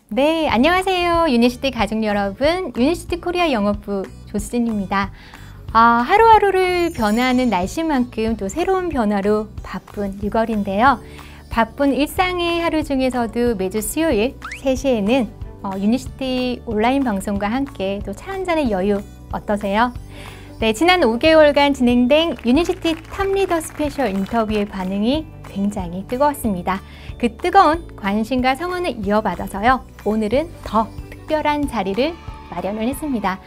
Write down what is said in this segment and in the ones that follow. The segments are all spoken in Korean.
네, 안녕하세요. 유니시티 가족 여러분. 유니시티 코리아 영어부 조수진입니다. 하루하루를 변화하는 날씨만큼 또 새로운 변화로 바쁜 6월인데요. 바쁜 일상의 하루 중에서도 매주 수요일 3시에는 유니시티 온라인 방송과 함께 또 차 한잔의 여유 어떠세요? 네, 지난 5개월간 진행된 유니시티 탑리더 스페셜 인터뷰의 반응이 굉장히 뜨거웠습니다. 그 뜨거운 관심과 성원을 이어받아서요. 오늘은 더 특별한 자리를 마련을 했습니다.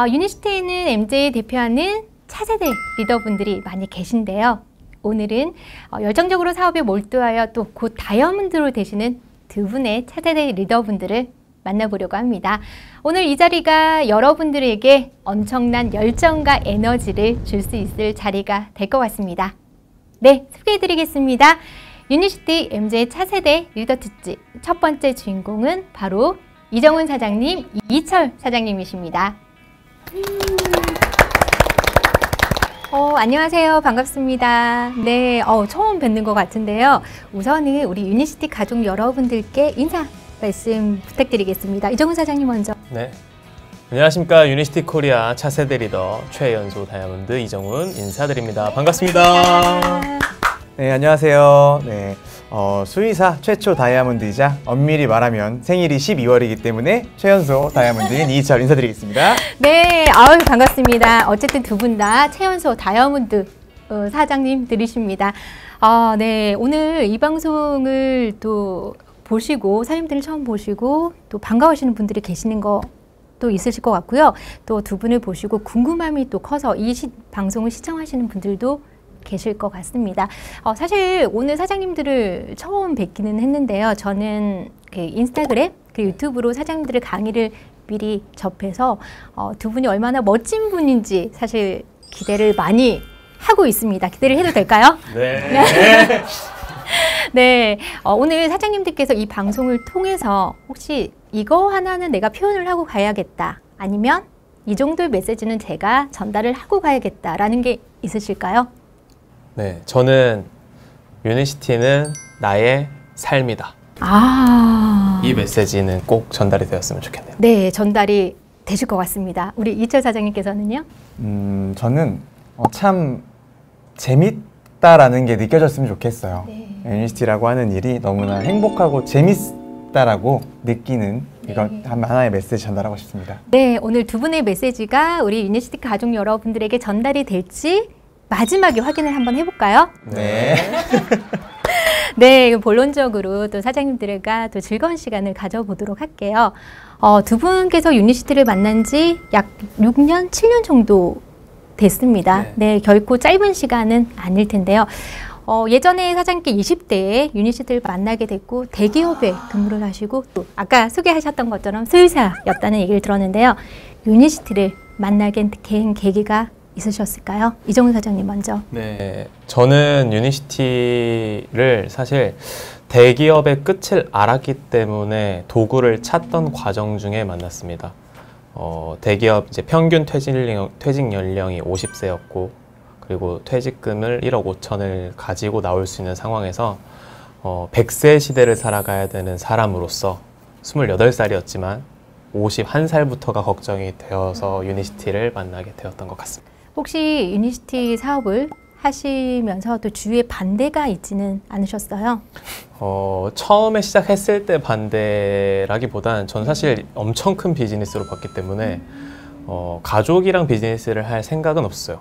유니시티에는 MJ를 대표하는 차세대 리더분들이 많이 계신데요. 오늘은 열정적으로 사업에 몰두하여 또 곧 다이아몬드로 되시는 두 분의 차세대 리더분들을 만나보려고 합니다. 오늘 이 자리가 여러분들에게 엄청난 열정과 에너지를 줄 수 있을 자리가 될 것 같습니다. 네, 소개해드리겠습니다. 유니시티 MJ 차세대 리더 특집 첫 번째 주인공은 바로 이정훈 사장님, 이철 사장님이십니다. 안녕하세요. 반갑습니다. 네, 처음 뵙는 것 같은데요. 우선은 우리 유니시티 가족 여러분들께 인사 말씀 부탁드리겠습니다. 이정훈 사장님 먼저. 네, 안녕하십니까. 유니시티 코리아 차세대 리더 최연소 다이아몬드 이정훈 인사드립니다. 반갑습니다. 네, 안녕하세요. 네, 수의사 최초 다이아몬드이자 엄밀히 말하면 생일이 12월이기 때문에 최연소 다이아몬드인 이철 인사드리겠습니다. 네, 반갑습니다. 어쨌든 두 분 다 최연소 다이아몬드 사장님들이십니다. 네, 오늘 이 방송을 또 보시고 사장님들을 처음 보시고 또 반가워하시는 분들이 계시는 것도 있으실 것 같고요. 또 두 분을 보시고 궁금함이 또 커서 이 방송을 시청하시는 분들도 계실 것 같습니다. 사실 오늘 사장님들을 처음 뵙기는 했는데요. 저는 그 인스타그램, 그 유튜브로 사장님들의 강의를 미리 접해서 두 분이 얼마나 멋진 분인지 사실 기대를 많이 하고 있습니다. 기대를 해도 될까요? 네. 네, 오늘 사장님들께서 이 방송을 통해서 혹시 이거 하나는 내가 표현을 하고 가야겠다, 아니면 이 정도의 메시지는 제가 전달을 하고 가야겠다라는 게 있으실까요? 네, 저는 유니시티는 나의 삶이다. 이 메시지는 꼭 전달이 되었으면 좋겠네요. 네, 전달이 되실 것 같습니다. 우리 이철 사장님께서는요? 저는 참 재밌다라는 게 느껴졌으면 좋겠어요. 네. 유니시티라고 하는 일이 너무나 행복하고 재밌다라고 느끼는 이건 하나의 메시지 전달하고 싶습니다. 네, 오늘 두 분의 메시지가 우리 유니시티 가족 여러분들에게 전달이 될지 마지막에 확인을 한번 해볼까요? 네. 네, 본론적으로 또 사장님들과 또 즐거운 시간을 가져보도록 할게요. 두 분께서 유니시티를 만난 지 약 6년, 7년 정도 됐습니다. 네, 결코 짧은 시간은 아닐 텐데요. 예전에 사장님께 20대에 유니시티를 만나게 됐고 대기업에 근무를 하시고 또 아까 소개하셨던 것처럼 수의사였다는 얘기를 들었는데요. 유니시티를 만나게 된 계기가 있으셨을까요? 이정훈 사장님 먼저. 네, 저는 유니시티를 사실 대기업의 끝을 알았기 때문에 도구를 찾던 과정 중에 만났습니다. 대기업 이제 평균 퇴직 연령이 50세였고 그리고 퇴직금을 1억 5천을 가지고 나올 수 있는 상황에서 100세 시대를 살아가야 되는 사람으로서 28살이었지만 51살부터가 걱정이 되어서 유니시티를 만나게 되었던 것 같습니다. 혹시 유니시티 사업을 하시면서 또 주위에 반대가 있지는 않으셨어요? 처음에 시작했을 때 반대라기보다는 전 사실 엄청 큰 비즈니스로 봤기 때문에 가족이랑 비즈니스를 할 생각은 없어요.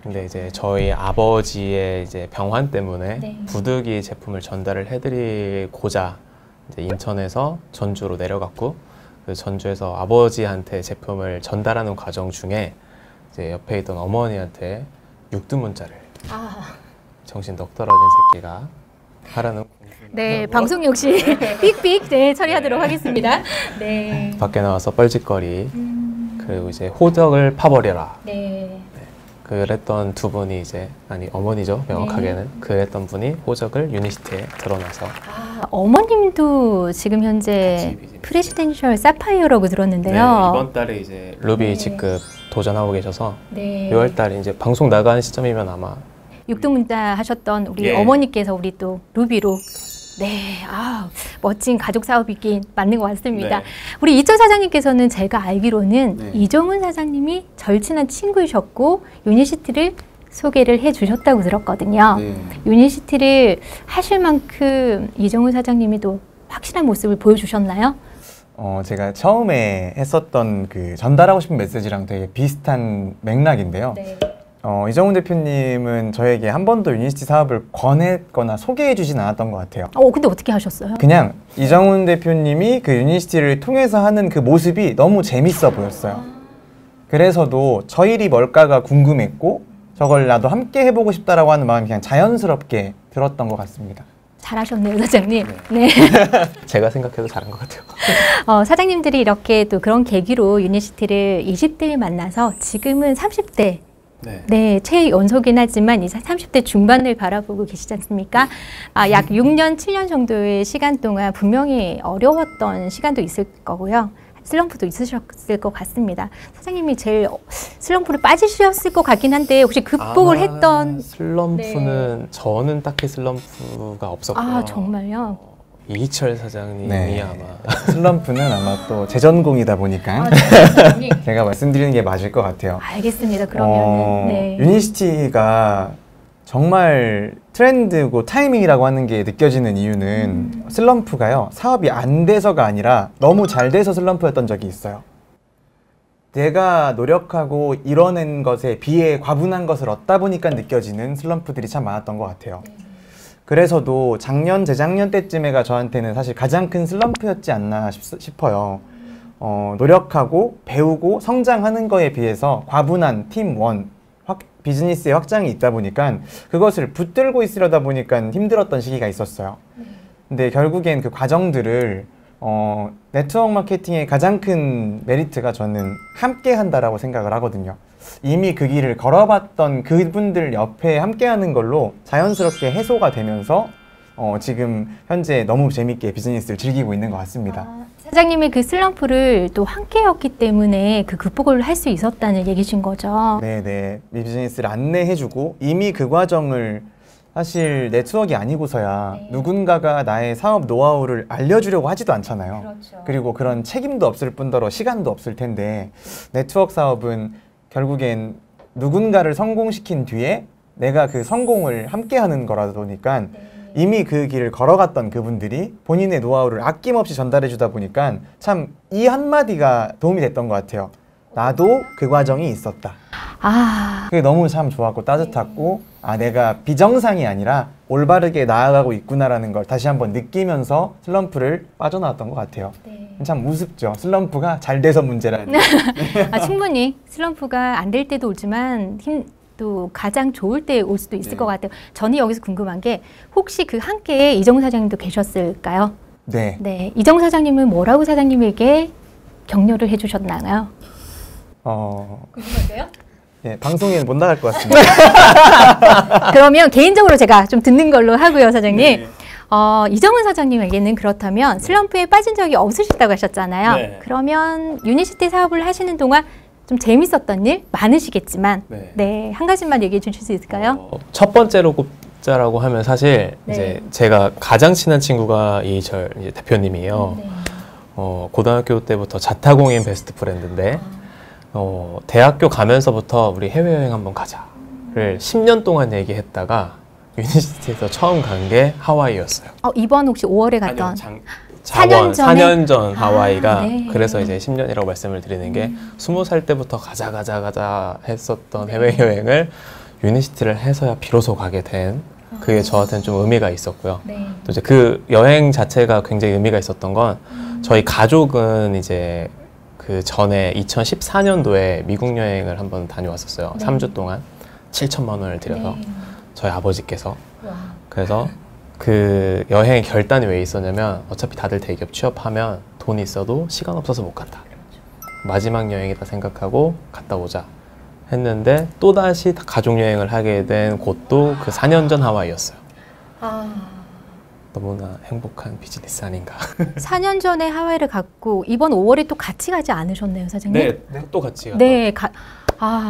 근데 이제 저희 아버지의 이제 병환 때문에 부득이 제품을 전달을 해드리고자 이제 인천에서 전주로 내려갔고 그 전주에서 아버지한테 제품을 전달하는 과정 중에 이제 옆에 있던 어머니한테 육두문자를 정신 넉 떨어진 새끼가 하라는 네, 방송 역시 삑삑 네, 처리하도록 하겠습니다. 네. 밖에 나와서 뻘짓거리 그리고 이제 호적을 파버려라. 네. 그랬던 두 분이 이제 어머니죠 명확하게는 그랬던 분이 호적을 유니시티에 드러나서 어머님도 지금 현재 프레시덴셜 사파이어라고 들었는데요. 네, 이번 달에 이제 루비 직급 도전하고 계셔서 6월 달에 이제 방송 나가는 시점이면 아마 육두문자 하셨던 우리 어머니께서 우리 또 루비로 네, 멋진 가족 사업이긴 맞는 것 같습니다. 네. 우리 이철 사장님께서는 제가 알기로는 네. 이정훈 사장님이 절친한 친구이셨고 유니시티를 소개를 해주셨다고 들었거든요. 네. 유니시티를 하실 만큼 이정훈 사장님이 또 확실한 모습을 보여주셨나요? 제가 처음에 했었던 그 전달하고 싶은 메시지랑 되게 비슷한 맥락인데요. 네. 이정훈 대표님은 저에게 한 번도 유니시티 사업을 권했거나 소개해 주진 않았던 것 같아요. 근데 어떻게 하셨어요? 그냥 이정훈 대표님이 그 유니시티를 통해서 하는 그 모습이 너무 재밌어 보였어요. 그래서도 저 일이 뭘까가 궁금했고 저걸 나도 함께 해보고 싶다라고 하는 마음이 그냥 자연스럽게 들었던 것 같습니다. 잘하셨네요, 사장님. 네. 제가 생각해도 잘한 것 같아요. 사장님들이 이렇게 또 그런 계기로 유니시티를 20대에 만나서 지금은 30대 네, 최연소긴 하지만 이제 30대 중반을 바라보고 계시지 않습니까? 약 6년, 7년 정도의 시간 동안 분명히 어려웠던 시간도 있을 거고요. 슬럼프도 있으셨을 것 같습니다. 사장님이 제일 슬럼프를 빠지셨을 것 같긴 한데 혹시 극복을 했던 슬럼프는 저는 딱히 슬럼프가 없었고요. 정말요? 이희철 사장님이 네. 아마 슬럼프는 아마 또 제 전공이다 보니까 제가 말씀드리는 게 맞을 것 같아요. 알겠습니다. 그러면 유니시티가 정말 트렌드고 타이밍이라고 하는 게 느껴지는 이유는 슬럼프가요, 사업이 안 돼서가 아니라 너무 잘 돼서 슬럼프였던 적이 있어요. 내가 노력하고 이뤄낸 것에 비해 과분한 것을 얻다 보니까 느껴지는 슬럼프들이 참 많았던 것 같아요. 그래서도 작년, 재작년 때쯤에가 저한테는 사실 가장 큰 슬럼프였지 않나 싶어요. 노력하고 배우고 성장하는 거에 비해서 과분한 팀원, 비즈니스의 확장이 있다 보니까 그것을 붙들고 있으려다 보니까 힘들었던 시기가 있었어요. 근데 결국엔 그 과정들을 네트워크 마케팅의 가장 큰 메리트가 저는 함께 한다라고 생각을 하거든요. 이미 그 길을 걸어봤던 그분들 옆에 함께하는 걸로 자연스럽게 해소가 되면서 지금 현재 너무 재밌게 비즈니스를 즐기고 있는 것 같습니다. 사장님의 그 슬럼프를 또 함께였기 때문에 그 극복을 할 수 있었다는 얘기신 거죠? 네네. 이 비즈니스를 안내해주고 이미 그 과정을 사실 네트워크가 아니고서야 누군가가 나의 사업 노하우를 알려주려고 하지도 않잖아요. 그렇죠. 그리고 그런 책임도 없을 뿐더러 시간도 없을 텐데 네트워크 사업은 결국엔 누군가를 성공시킨 뒤에 내가 그 성공을 함께하는 거라다 보니까 이미 그 길을 걸어갔던 그분들이 본인의 노하우를 아낌없이 전달해 주다 보니까 참 이 한마디가 도움이 됐던 것 같아요. 나도 그 과정이 있었다. 그게 너무 참 좋았고 따뜻했고 내가 비정상이 아니라 올바르게 나아가고 있구나라는 걸 다시 한번 느끼면서 슬럼프를 빠져나왔던 것 같아요. 참 우습죠. 슬럼프가 잘 돼서 문제라니. 충분히 슬럼프가 안 될 때도 오지만 또 가장 좋을 때 올 수도 있을 것 같아요. 저는 여기서 궁금한 게 혹시 그 함께에 이정훈 사장님도 계셨을까요? 네. 이정훈 사장님은 뭐라고 사장님에게 격려를 해주셨나요? 궁금한데요? 네, 방송에는 못 나갈 것 같습니다. 그러면 개인적으로 제가 좀 듣는 걸로 하고요, 사장님. 이정훈 사장님에게는 그렇다면 슬럼프에 빠진 적이 없으셨다고 하셨잖아요. 그러면 유니시티 사업을 하시는 동안 좀 재밌었던 일 많으시겠지만 한 가지만 얘기해 주실 수 있을까요? 첫 번째로 꼽자라고 하면 사실 이제 제가 가장 친한 친구가 이희철 대표님이에요. 고등학교 때부터 자타공인 베스트 프렌드인데 대학교 가면서부터 우리 해외여행 한번 가자를 10년 동안 얘기했다가 유니시티에서 처음 간 게 하와이였어요. 이번 혹시 5월에 갔던 4년 전 하와이가 그래서 이제 10년이라고 말씀을 드리는 게 20살 때부터 가자 했었던 해외여행을 유니시티를 해서야 비로소 가게 된 그게 저한테는 좀 의미가 있었고요. 또 이제 그 여행 자체가 굉장히 의미가 있었던 건 저희 가족은 이제 그 전에 2014년도에 미국 여행을 한번 다녀왔었어요. 3주 동안 7천만 원을 들여서 저희 아버지께서. 그래서 그 여행 결단이 왜 있었냐면 어차피 다들 대기업 취업하면 돈이 있어도 시간 없어서 못 간다. 마지막 여행이다 생각하고 갔다 오자 했는데 또다시 가족 여행을 하게 된 곳도 그 4년 전 하와이였어요. 너무나 행복한 비즈니스 아닌가. 4년 전에 하와이를 갔고 이번 5월에 또 같이 가지 않으셨나요, 사장님? 네, 또 같이 갔다.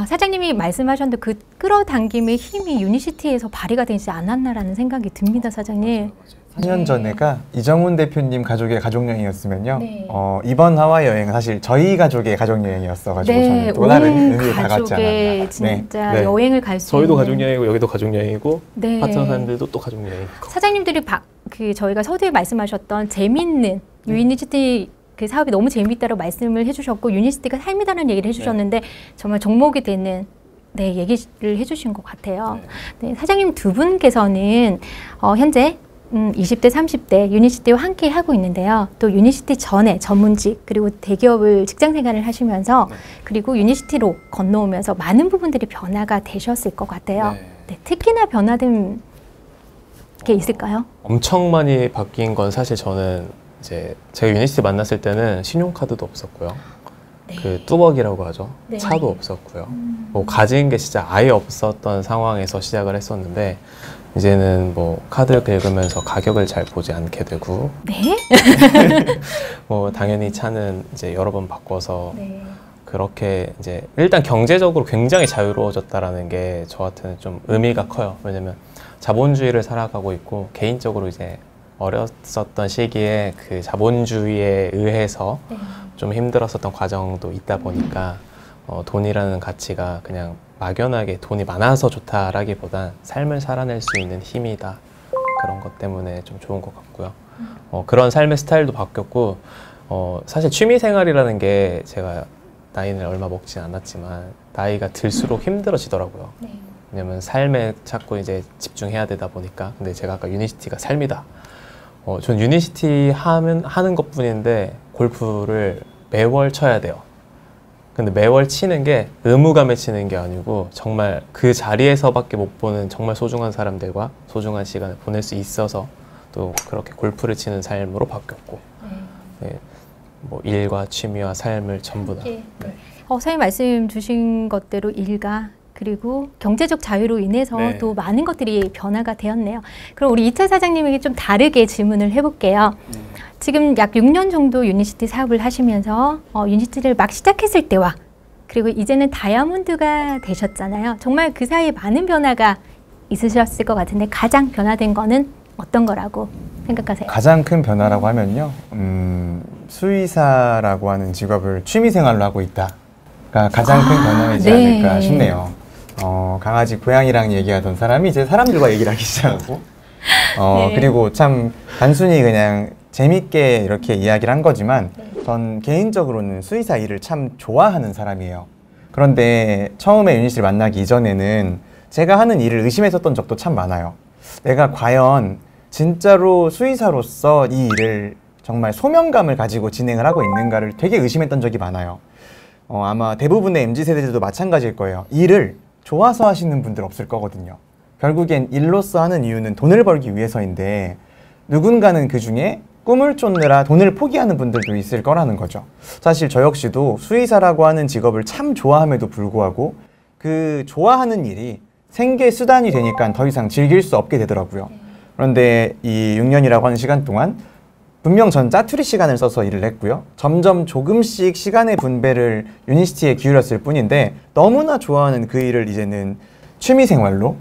사장님이 말씀하셨는데 그 끌어당김의 힘이 유니시티에서 발휘가 되지 않았나라는 생각이 듭니다, 사장님. 4년 전에가 이정훈 대표님 가족의 가족여행이었으면요. 네. 이번 하와이 여행은 사실 저희 가족의 가족여행이었어가지고 네, 저는 또 다른 의미를 다 갖지 가족의 않았나. 진짜 네. 여행을 갈 수 저희도 있는. 가족여행이고 여기도 가족여행이고 네. 파트너 사람들도 또 가족여행이고. 사장님들이 저희가 서두에 말씀하셨던 재밌는 유니시티 그 사업이 너무 재밌다고 말씀을 해주셨고 유니시티가 삶이다라는 얘기를 해주셨는데 정말 종목이 되는 얘기를 해주신 것 같아요. 네, 사장님 두 분께서는 현재 20대, 30대 유니시티와 함께 하고 있는데요. 또 유니시티 전에 전문직 그리고 대기업을 직장 생활을 하시면서 그리고 유니시티로 건너오면서 많은 부분들이 변화가 되셨을 것 같아요. 네, 특히나 변화된 게 있을까요? 엄청 많이 바뀐 건 사실 저는 이제 제가 유니시티 만났을 때는 신용카드도 없었고요. 그 뚜벅이라고 하죠. 차도 없었고요. 뭐 가진 게 진짜 아예 없었던 상황에서 시작을 했었는데 이제는 뭐 카드 긁으면서 가격을 잘 보지 않게 되고 뭐 당연히 차는 이제 여러 번 바꿔서 그렇게 이제 일단 경제적으로 굉장히 자유로워졌다라는 게 저한테는 좀 의미가 커요. 왜냐면 자본주의를 살아가고 있고 개인적으로 이제 어렸었던 시기에 그 자본주의에 의해서 좀 힘들었었던 과정도 있다 보니까 돈이라는 가치가 그냥 막연하게 돈이 많아서 좋다라기보단 삶을 살아낼 수 있는 힘이다. 그런 것 때문에 좀 좋은 것 같고요. 그런 삶의 스타일도 바뀌었고 사실 취미생활이라는 게 제가 나이는 얼마 먹진 않았지만 나이가 들수록 힘들어지더라고요. 왜냐면 삶에 자꾸 이제 집중해야 되다 보니까. 근데 제가 아까 유니시티가 삶이다. 전 유니시티 하는 것뿐인데 골프를 매월 쳐야 돼요. 근데 매월 치는 게 의무감에 치는 게 아니고 정말 그 자리에서밖에 못 보는 정말 소중한 사람들과 소중한 시간을 보낼 수 있어서 또 그렇게 골프를 치는 삶으로 바뀌었고 네, 뭐 일과 취미와 삶을 전부 다. 선생님 말씀 주신 것대로 일과 그리고 경제적 자유로 인해서 또 많은 것들이 변화가 되었네요. 그럼 우리 이철 사장님에게 좀 다르게 질문을 해볼게요. 지금 약 6년 정도 유니시티 사업을 하시면서 유니시티를 막 시작했을 때와 그리고 이제는 다이아몬드가 되셨잖아요. 정말 그 사이에 많은 변화가 있으셨을 것 같은데 가장 변화된 거는 어떤 거라고 생각하세요? 가장 큰 변화라고 하면요. 수의사라고 하는 직업을 취미생활로 하고 있다가 가장 큰 변화이지 않을까 싶네요. 강아지, 고양이랑 얘기하던 사람이 이제 사람들과 얘기를 하기 시작하고 그리고 참 단순히 그냥 재밌게 이렇게 이야기를 한 거지만 전 개인적으로는 수의사 일을 참 좋아하는 사람이에요. 그런데 처음에 유닛 씨를 만나기 이전에는 제가 하는 일을 의심했었던 적도 참 많아요. 내가 과연 진짜로 수의사로서 이 일을 정말 소명감을 가지고 진행을 하고 있는가를 되게 의심했던 적이 많아요. 아마 대부분의 MZ세대들도 마찬가지일 거예요. 일을 좋아서 하시는 분들 없을 거거든요. 결국엔 일로서 하는 이유는 돈을 벌기 위해서인데 누군가는 그 중에 꿈을 쫓느라 돈을 포기하는 분들도 있을 거라는 거죠. 사실 저 역시도 수의사라고 하는 직업을 참 좋아함에도 불구하고 그 좋아하는 일이 생계 수단이 되니까 더 이상 즐길 수 없게 되더라고요. 그런데 이 6년이라고 하는 시간 동안 분명 전 짜투리 시간을 써서 일을 했고요. 점점 조금씩 시간의 분배를 유니시티에 기울였을 뿐인데 너무나 좋아하는 그 일을 이제는 취미생활로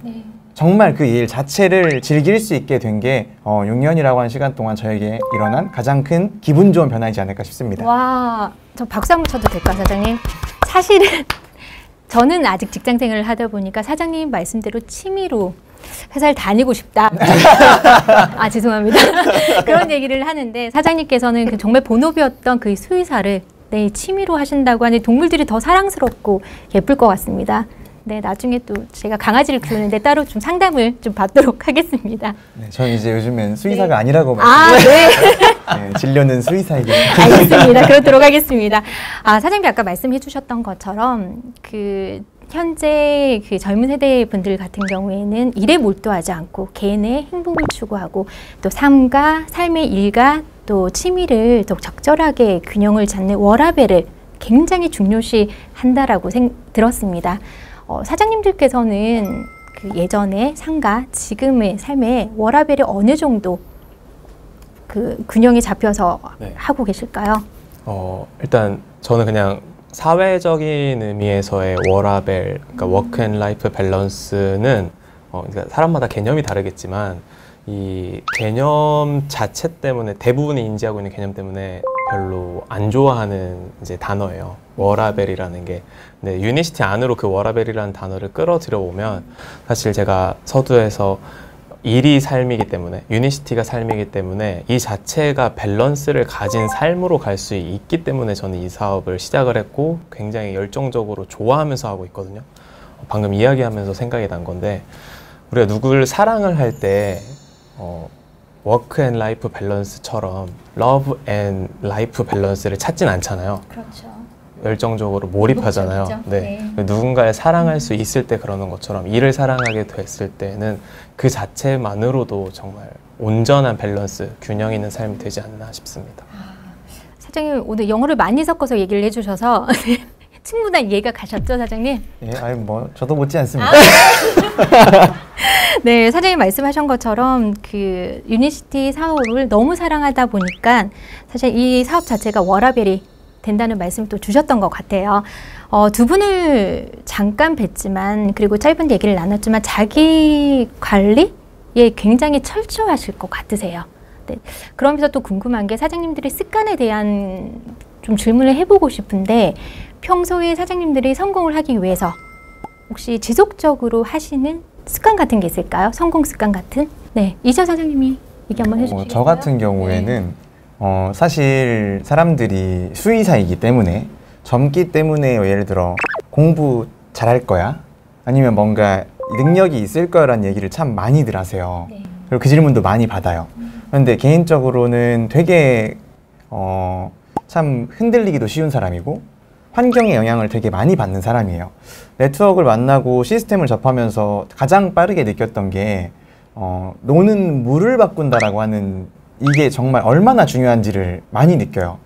정말 그 일 자체를 즐길 수 있게 된 게 6년이라고 하는 시간 동안 저에게 일어난 가장 큰 기분 좋은 변화이지 않을까 싶습니다. 와, 저 박수 한번 쳐도 될까요, 사장님? 사실은 저는 아직 직장생활을 하다 보니까 사장님 말씀대로 취미로 회사를 다니고 싶다. 아, 죄송합니다. 그런 얘기를 하는데 사장님께서는 정말 본업이었던 그 수의사를 취미로 하신다고 하니 동물들이 더 사랑스럽고 예쁠 것 같습니다. 네, 나중에 또 제가 강아지를 키우는데 따로 좀 상담을 좀 받도록 하겠습니다. 네, 저는 이제 요즘엔 수의사가 아니라고 말씀드렸어요. 진료는 수의사이긴 알겠습니다. 그렇도록 하겠습니다. 사장님이 아까 말씀해 주셨던 것처럼 현재 젊은 세대 분들 같은 경우에는 일에 몰두하지 않고 개인의 행복을 추구하고 또 삶의 일과 또 취미를 더 적절하게 균형을 찾는 워라밸을 굉장히 중요시 한다라고 들었습니다. 사장님들께서는 예전의 삶과 지금의 삶에 워라밸이 어느 정도 균형이 잡혀서 하고 계실까요? 일단 저는 그냥 사회적인 의미에서의 워라밸, 그러니까 워크 앤 라이프 밸런스는 그러니까 사람마다 개념이 다르겠지만 이 개념 자체 때문에 대부분이 인지하고 있는 개념 때문에 별로 안 좋아하는 이제 단어예요. 워라밸이라는 게. 근데 유니시티 안으로 그 워라밸이라는 단어를 끌어들여 보면 사실 제가 서두에서 일이 삶이기 때문에 유니시티가 삶이기 때문에 이 자체가 밸런스를 가진 삶으로 갈 수 있기 때문에 저는 이 사업을 시작을 했고 굉장히 열정적으로 좋아하면서 하고 있거든요. 방금 이야기하면서 생각이 난 건데 우리가 누구를 사랑을 할 때 워크 앤 라이프 밸런스처럼 러브 앤 라이프 밸런스를 찾진 않잖아요. 그렇죠. 열정적으로 몰입하잖아요. 네. 누군가를 사랑할 수 있을 때 그러는 것처럼 일을 사랑하게 됐을 때는 그 자체만으로도 정말 온전한 밸런스, 균형 있는 삶이 되지 않나 싶습니다. 사장님 오늘 영어를 많이 섞어서 얘기를 해주셔서 충분한 이해가 가셨죠, 사장님? 예, 아니 뭐 저도 못지 않습니다. 네, 사장님 말씀하신 것처럼 그 유니시티 사업을 너무 사랑하다 보니까 사실 이 사업 자체가 워라밸이 된다는 말씀을 또 주셨던 것 같아요. 두 분을 잠깐 뵀지만 그리고 짧은 얘기를 나눴지만 자기 관리에 굉장히 철저하실 것 같으세요. 네. 그러면서 또 궁금한 게 사장님들의 습관에 대한 좀 질문을 해보고 싶은데 평소에 사장님들이 성공을 하기 위해서 혹시 지속적으로 하시는 습관 같은 게 있을까요? 성공 습관 같은? 네, 이자 사장님이 얘기 한번 해주시겠어요? 저 같은 경우에는 사실 사람들이 수의사이기 때문에 젊기 때문에 예를 들어 공부 잘할 거야? 아니면 뭔가 능력이 있을 거라는 얘기를 참 많이들 하세요. 네. 그리고 그 질문도 많이 받아요. 그런데 개인적으로는 되게 참 흔들리기도 쉬운 사람이고 환경의 영향을 되게 많이 받는 사람이에요. 네트워크를 만나고 시스템을 접하면서 가장 빠르게 느꼈던 게 노는 물을 바꾼다라고 하는 이게 정말 얼마나 중요한지를 많이 느껴요.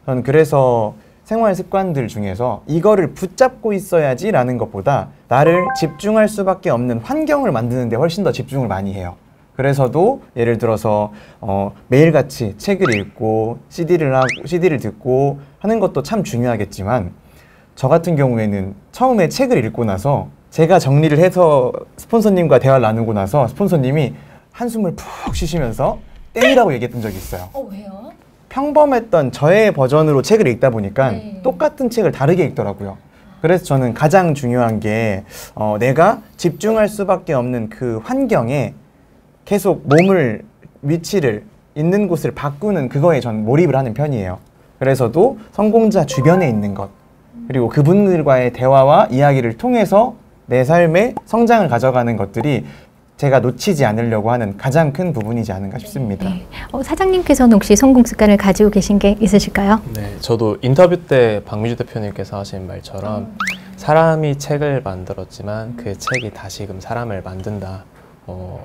저는 그래서 생활 습관들 중에서 이거를 붙잡고 있어야지 라는 것보다 나를 집중할 수밖에 없는 환경을 만드는 데 훨씬 더 집중을 많이 해요. 그래서도 예를 들어서 매일같이 책을 읽고 CD를 듣고 하는 것도 참 중요하겠지만 저 같은 경우에는 처음에 책을 읽고 나서 제가 정리를 해서 스폰서님과 대화를 나누고 나서 스폰서님이 한숨을 푹 쉬시면서 땡이라고 얘기했던 적이 있어요. 왜요? 평범했던 저의 버전으로 책을 읽다 보니까 똑같은 책을 다르게 읽더라고요. 그래서 저는 가장 중요한 게 내가 집중할 수밖에 없는 그 환경에 계속 몸을, 위치를, 있는 곳을 바꾸는 그거에 전 몰입을 하는 편이에요. 그래서도 성공자 주변에 있는 것 그리고 그분들과의 대화와 이야기를 통해서 내 삶의 성장을 가져가는 것들이 제가 놓치지 않으려고 하는 가장 큰 부분이지 않은가 싶습니다. 네. 사장님께서는 혹시 성공 습관을 가지고 계신 게 있으실까요? 네, 저도 인터뷰 때 박미주 대표님께서 하신 말처럼 사람이 책을 만들었지만 그 책이 다시금 사람을 만든다.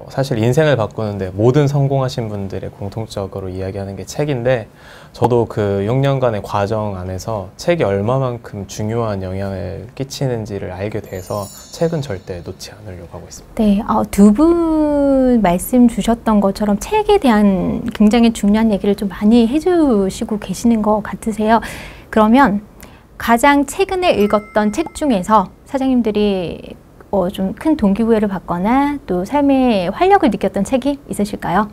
사실 인생을 바꾸는데 모든 성공하신 분들의 공통적으로 이야기하는 게 책인데 저도 그 6년간의 과정 안에서 책이 얼마만큼 중요한 영향을 끼치는지를 알게 돼서 책은 절대 놓지 않으려고 하고 있습니다. 네, 두 분 말씀 주셨던 것처럼 책에 대한 굉장히 중요한 얘기를 좀 많이 해주시고 계시는 것 같으세요. 그러면 가장 최근에 읽었던 책 중에서 사장님들이 좀 큰 동기부여를 받거나 또 삶의 활력을 느꼈던 책이 있으실까요?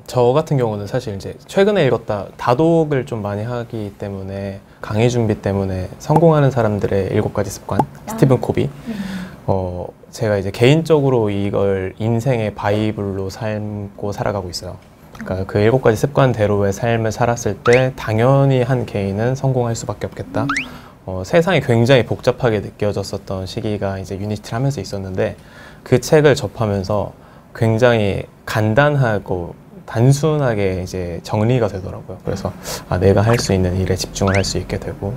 저 같은 경우는 사실 이제 최근에 읽었다 다독을 좀 많이 하기 때문에 강의 준비 때문에 성공하는 사람들의 7가지 습관 스티븐 코비 제가 이제 개인적으로 이걸 인생의 바이블로 삶고 살아가고 있어요. 그러니까 그 7가지 습관대로의 삶을 살았을 때 당연히 한 개인은 성공할 수밖에 없겠다. 세상이 굉장히 복잡하게 느껴졌었던 시기가 이제 유니시티를 하면서 있었는데 그 책을 접하면서 굉장히 간단하고 단순하게 이제 정리가 되더라고요. 그래서 내가 할 수 있는 일에 집중을 할 수 있게 되고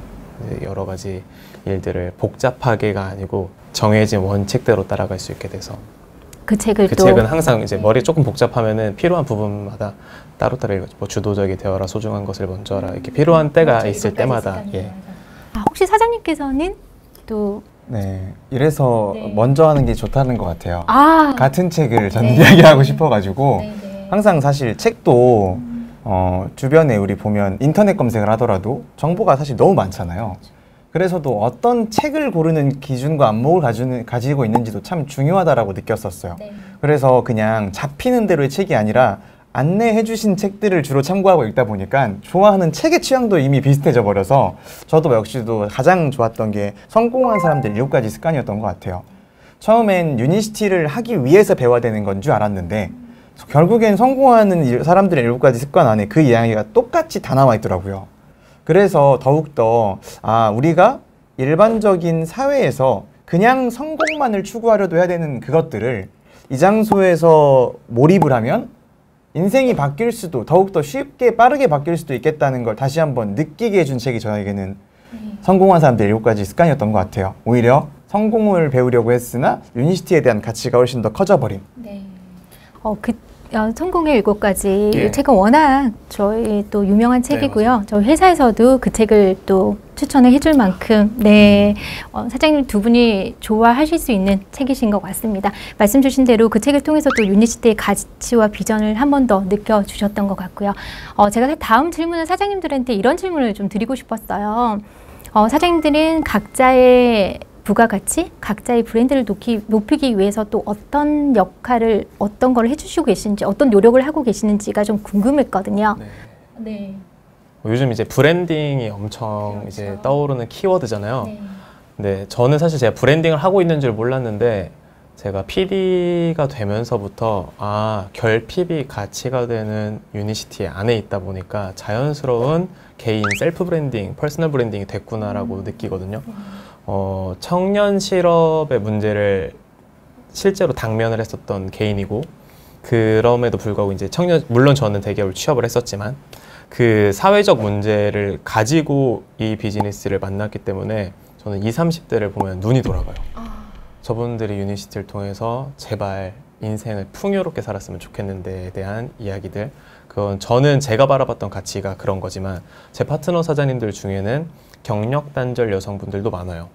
여러 가지 일들을 복잡하게가 아니고 정해진 원칙대로 따라갈 수 있게 돼서 그 책은 항상 이제 머리 조금 복잡하면은 필요한 부분마다 따로따로 읽어요. 뭐 주도적이 되어라, 소중한 것을 먼저 하라 이렇게 필요한 때가 있을 때마다 혹시 사장님께서는 또 네, 이래서 먼저 하는 게 좋다는 것 같아요. 같은 책을 저는 이야기하고 싶어가지고 항상 사실 책도 주변에 우리 보면 인터넷 검색을 하더라도 정보가 사실 너무 많잖아요. 그래서도 어떤 책을 고르는 기준과 안목을 가지고 있는지도 참 중요하다라고 느꼈었어요. 네. 그래서 그냥 잡히는 대로의 책이 아니라 안내해 주신 책들을 주로 참고하고 읽다 보니까 좋아하는 책의 취향도 이미 비슷해져 버려서 저도 역시도 가장 좋았던 게 성공한 사람들 7가지 습관이었던 것 같아요. 처음엔 유니시티를 하기 위해서 배워야 되는 건 줄 알았는데 결국엔 성공하는 사람들의 7가지 습관 안에 그 이야기가 똑같이 다 나와 있더라고요. 그래서 더욱더 우리가 일반적인 사회에서 그냥 성공만을 추구하려도 해야 되는 그것들을 이 장소에서 몰입을 하면 인생이 바뀔 수도, 더욱더 쉽게 빠르게 바뀔 수도 있겠다는 걸 다시 한번 느끼게 해준 책이 저에게는 성공한 사람들의 7가지 습관이었던 것 같아요. 오히려 성공을 배우려고 했으나 유니시티에 대한 가치가 훨씬 더 커져버린. 네. 성공의 7가지 이 책은 워낙 저희 또 유명한 책이고요. 저희 회사에서도 그 책을 또 추천을 해줄 만큼 사장님 두 분이 좋아하실 수 있는 책이신 것 같습니다. 말씀 주신 대로 그 책을 통해서 또 유니시티의 가치와 비전을 한 번 더 느껴주셨던 것 같고요. 제가 다음 질문은 사장님들한테 이런 질문을 좀 드리고 싶었어요. 사장님들은 각자의 부가가치, 각자의 브랜드를 높이기 위해서 또 어떤 역할을, 어떤 걸 해주시고 계신지, 어떤 노력을 하고 계시는지가 좀 궁금했거든요. 네. 요즘 이제 브랜딩이 엄청 그렇죠. 이제 떠오르는 키워드잖아요. 네. 근데 저는 사실 제가 브랜딩을 하고 있는 줄 몰랐는데 제가 PD가 되면서부터 결핍이 가치가 되는 유니시티 안에 있다 보니까 자연스러운 개인 셀프 브랜딩, 퍼스널 브랜딩이 됐구나라고 느끼거든요. 청년 실업의 문제를 실제로 당면을 했었던 개인이고 그럼에도 불구하고 이제 물론 저는 대기업을 취업을 했었지만 그 사회적 문제를 가지고 이 비즈니스를 만났기 때문에 저는 20, 30대를 보면 눈이 돌아가요. 저분들이 유니시티를 통해서 제발 인생을 풍요롭게 살았으면 좋겠는데에 대한 이야기들, 그건 저는 제가 바라봤던 가치가 그런 거지만 제 파트너 사장님들 중에는 경력 단절 여성분들도 많아요.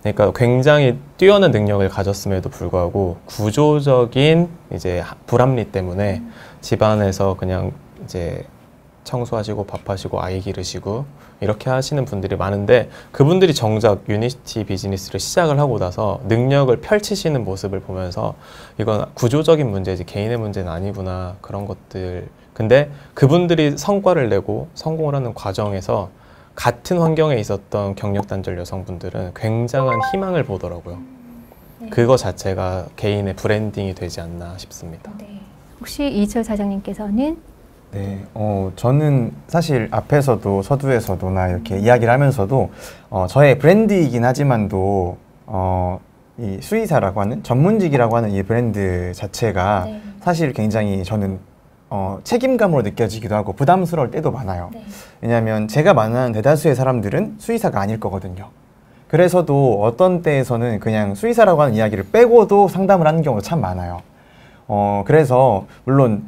그러니까 굉장히 뛰어난 능력을 가졌음에도 불구하고 구조적인 이제 불합리 때문에 집안에서 그냥 이제 청소하시고 밥하시고 아이 기르시고 이렇게 하시는 분들이 많은데 그분들이 정작 유니시티 비즈니스를 시작을 하고 나서 능력을 펼치시는 모습을 보면서 이건 구조적인 문제지 개인의 문제는 아니구나, 그런 것들. 근데 그분들이 성과를 내고 성공을 하는 과정에서 같은 환경에 있었던 경력 단절 여성분들은 굉장한 희망을 보더라고요. 네. 그거 자체가 개인의 브랜딩이 되지 않나 싶습니다. 네. 혹시 이철 사장님께서는? 네, 저는 사실 앞에서도 서두에서도나 이렇게 이야기를 하면서도 저의 브랜드이긴 하지만도 이 수의사라고 하는 전문직이라고 하는 이 브랜드 자체가 사실 굉장히 저는 책임감으로 느껴지기도 하고 부담스러울 때도 많아요. 왜냐하면 제가 만나는 대다수의 사람들은 수의사가 아닐 거거든요. 그래서도 어떤 때에서는 그냥 수의사라고 하는 이야기를 빼고도 상담을 하는 경우도 참 많아요. 그래서 물론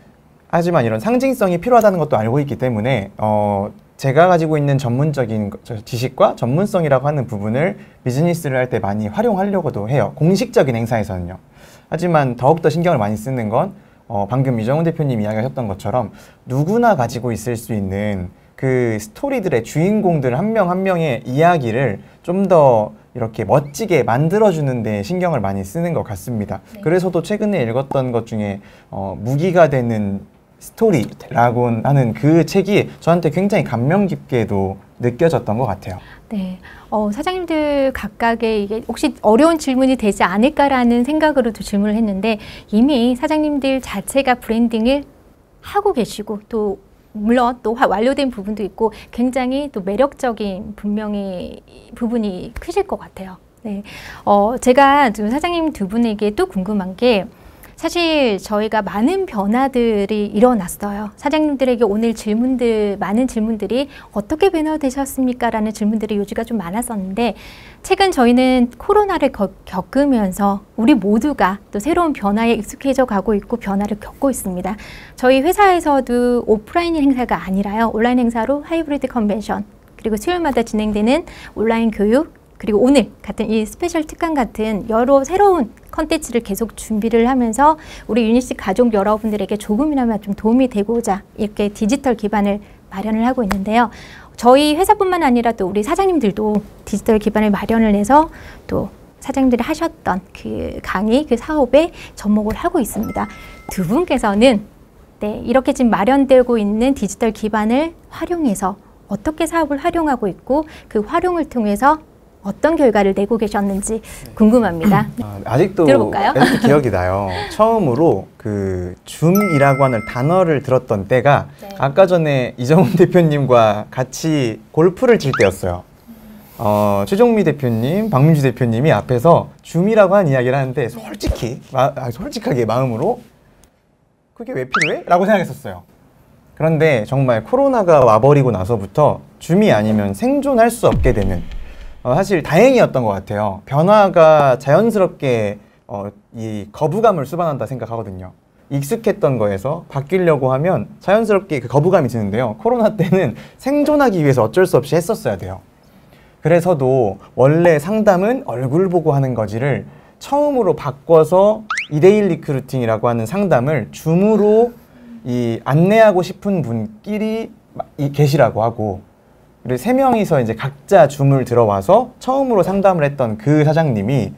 하지만 이런 상징성이 필요하다는 것도 알고 있기 때문에 제가 가지고 있는 전문적인 지식과 전문성이라고 하는 부분을 비즈니스를 할 때 많이 활용하려고도 해요. 공식적인 행사에서는요. 하지만 더욱더 신경을 많이 쓰는 건 방금 이정훈 대표님 이야기하셨던 것처럼 누구나 가지고 있을 수 있는 그 스토리들의 주인공들 한 명 한 명의 이야기를 좀 더 이렇게 멋지게 만들어주는 데 신경을 많이 쓰는 것 같습니다. 그래서도 최근에 읽었던 것 중에 무기가 되는 스토리라고 하는 그 책이 저한테 굉장히 감명 깊게도 느껴졌던 것 같아요. 네, 사장님들 각각의 이게 혹시 어려운 질문이 되지 않을까라는 생각으로도 질문을 했는데 이미 사장님들 자체가 브랜딩을 하고 계시고 또 물론 또 완료된 부분도 있고 굉장히 또 매력적인 분명히 부분이 크실 것 같아요. 네, 제가 지금 사장님 두 분에게 또 궁금한 게 사실 저희가 많은 변화들이 일어났어요. 사장님들에게 오늘 많은 질문들이 어떻게 변화되셨습니까? 라는 질문들이 요지가 좀 많았었는데 최근 저희는 코로나를 겪으면서 우리 모두가 또 새로운 변화에 익숙해져 가고 있고 변화를 겪고 있습니다. 저희 회사에서도 오프라인 행사가 아니라요. 온라인 행사로 하이브리드 컨벤션 그리고 수요일마다 진행되는 온라인 교육 그리고 오늘 같은 이 스페셜 특강 같은 여러 새로운 컨텐츠를 계속 준비를 하면서 우리 유니시티 가족 여러분들에게 조금이나마 좀 도움이 되고자 이렇게 디지털 기반을 마련을 하고 있는데요. 저희 회사뿐만 아니라 또 우리 사장님들도 디지털 기반을 마련을 해서 또 사장님들이 하셨던 그 강의, 그 사업에 접목을 하고 있습니다. 두 분께서는 네, 이렇게 지금 마련되고 있는 디지털 기반을 활용해서 어떻게 사업을 활용하고 있고 그 활용을 통해서 어떤 결과를 내고 계셨는지 궁금합니다. 아직도 들어볼까요? 아직도 기억이 나요. 처음으로 그 줌이라고 하는 단어를 들었던 때가 네. 아까 전에 이정훈 대표님과 같이 골프를 칠 때였어요. 최종미 대표님, 박민주 대표님이 앞에서 줌이라고 하는 이야기를 하는데 솔직하게 마음으로 그게 왜 필요해? 라고 생각했었어요. 그런데 정말 코로나가 와버리고 나서부터 줌이 아니면 생존할 수 없게 되는 사실 다행이었던 것 같아요. 변화가 자연스럽게 이 거부감을 수반한다 생각하거든요. 익숙했던 거에서 바뀌려고 하면 자연스럽게 그 거부감이 드는데요. 코로나 때는 생존하기 위해서 어쩔 수 없이 했었어야 돼요. 그래서도 원래 상담은 얼굴 보고 하는 거지를 처음으로 바꿔서 2대1 리크루팅이라고 하는 상담을 줌으로 이 안내하고 싶은 분끼리 계시라고 하고, 그리고 3명이서 이제 각자 줌을 들어와서 처음으로 상담을 했던 그 사장님이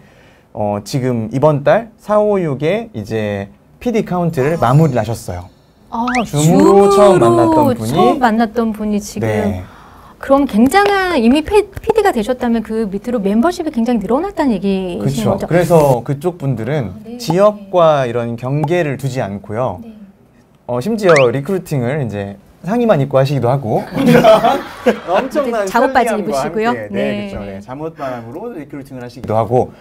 지금 이번 달 4, 5, 6에 이제 PD 카운트를 마무리를 하셨어요. 줌으로 처음 만났던 분이 지금 네. 그럼 굉장한 이미 PD가 되셨다면 그 밑으로 멤버십이 굉장히 늘어났다는 얘기신 그렇죠. 거죠? 그래서 그쪽 분들은 네. 지역과 이런 경계를 두지 않고요. 네. 심지어 리크루팅을 이제 상의만 입고 하시기도 하고 엄청난 잠옷 바지 편리함과 입으시고요. 함께, 네. 네, 그렇죠. 네, 잠옷바람으로 리크루팅을 하시기도 하고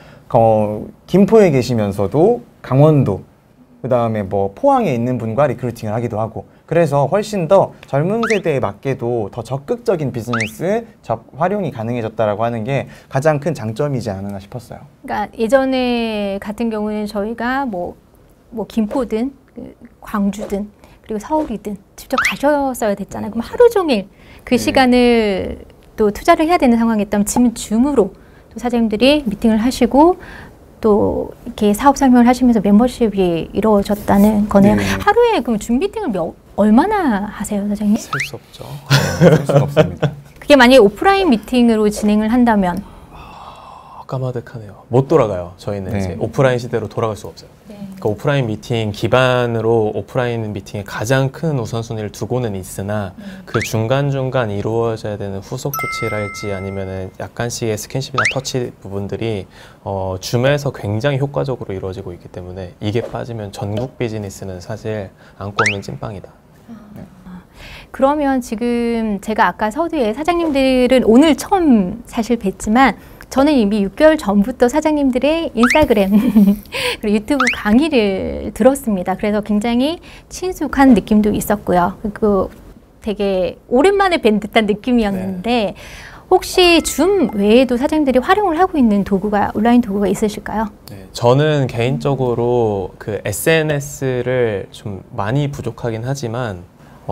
김포에 계시면서도 강원도 그다음에 뭐 포항에 있는 분과 리크루팅을 하기도 하고, 그래서 훨씬 더 젊은 세대에 맞게도 더 적극적인 비즈니스 활용이 가능해졌다라고 하는 게 가장 큰 장점이지 않았나 싶었어요. 그러니까 예전에 같은 경우는 저희가 뭐 김포든 광주든 그리고 서울이든 직접 가셨어야 됐잖아요. 그럼 하루 종일 그 시간을 또 투자를 해야 되는 상황이었다면 지금 줌으로 또 사장님들이 미팅을 하시고 또 이렇게 사업 설명을 하시면서 멤버십이 이루어졌다는 거네요. 네. 하루에 그럼 줌 미팅을 얼마나 하세요, 사장님? 셀 수 없죠. 셀 수가 없습니다. 그게 만약에 오프라인 미팅으로 진행을 한다면? 까마득하네요. 못 돌아가요. 저희는 네. 이제 오프라인 시대로 돌아갈 수가 없어요. 네. 그러니까 오프라인 미팅 기반으로 오프라인 미팅에 가장 큰 우선순위를 두고는 있으나 그 중간중간 이루어져야 되는 후속 조치랄지 아니면은 약간씩의 스킨십이나 터치 부분들이 줌에서 굉장히 효과적으로 이루어지고 있기 때문에 이게 빠지면 전국 비즈니스는 사실 안고 없는 찐빵이다. 그러면 지금 제가 아까 서두에 사장님들은 오늘 처음 사실 뵀지만 저는 이미 6개월 전부터 사장님들의 인스타그램 그리고 유튜브 강의를 들었습니다. 그래서 굉장히 친숙한 느낌도 있었고요. 그리고 되게 오랜만에 뵌 듯한 느낌이었는데 혹시 줌 외에도 사장님들이 활용을 하고 있는 도구가 온라인 도구가 있으실까요? 네, 저는 개인적으로 그 SNS를 좀 많이 부족하긴 하지만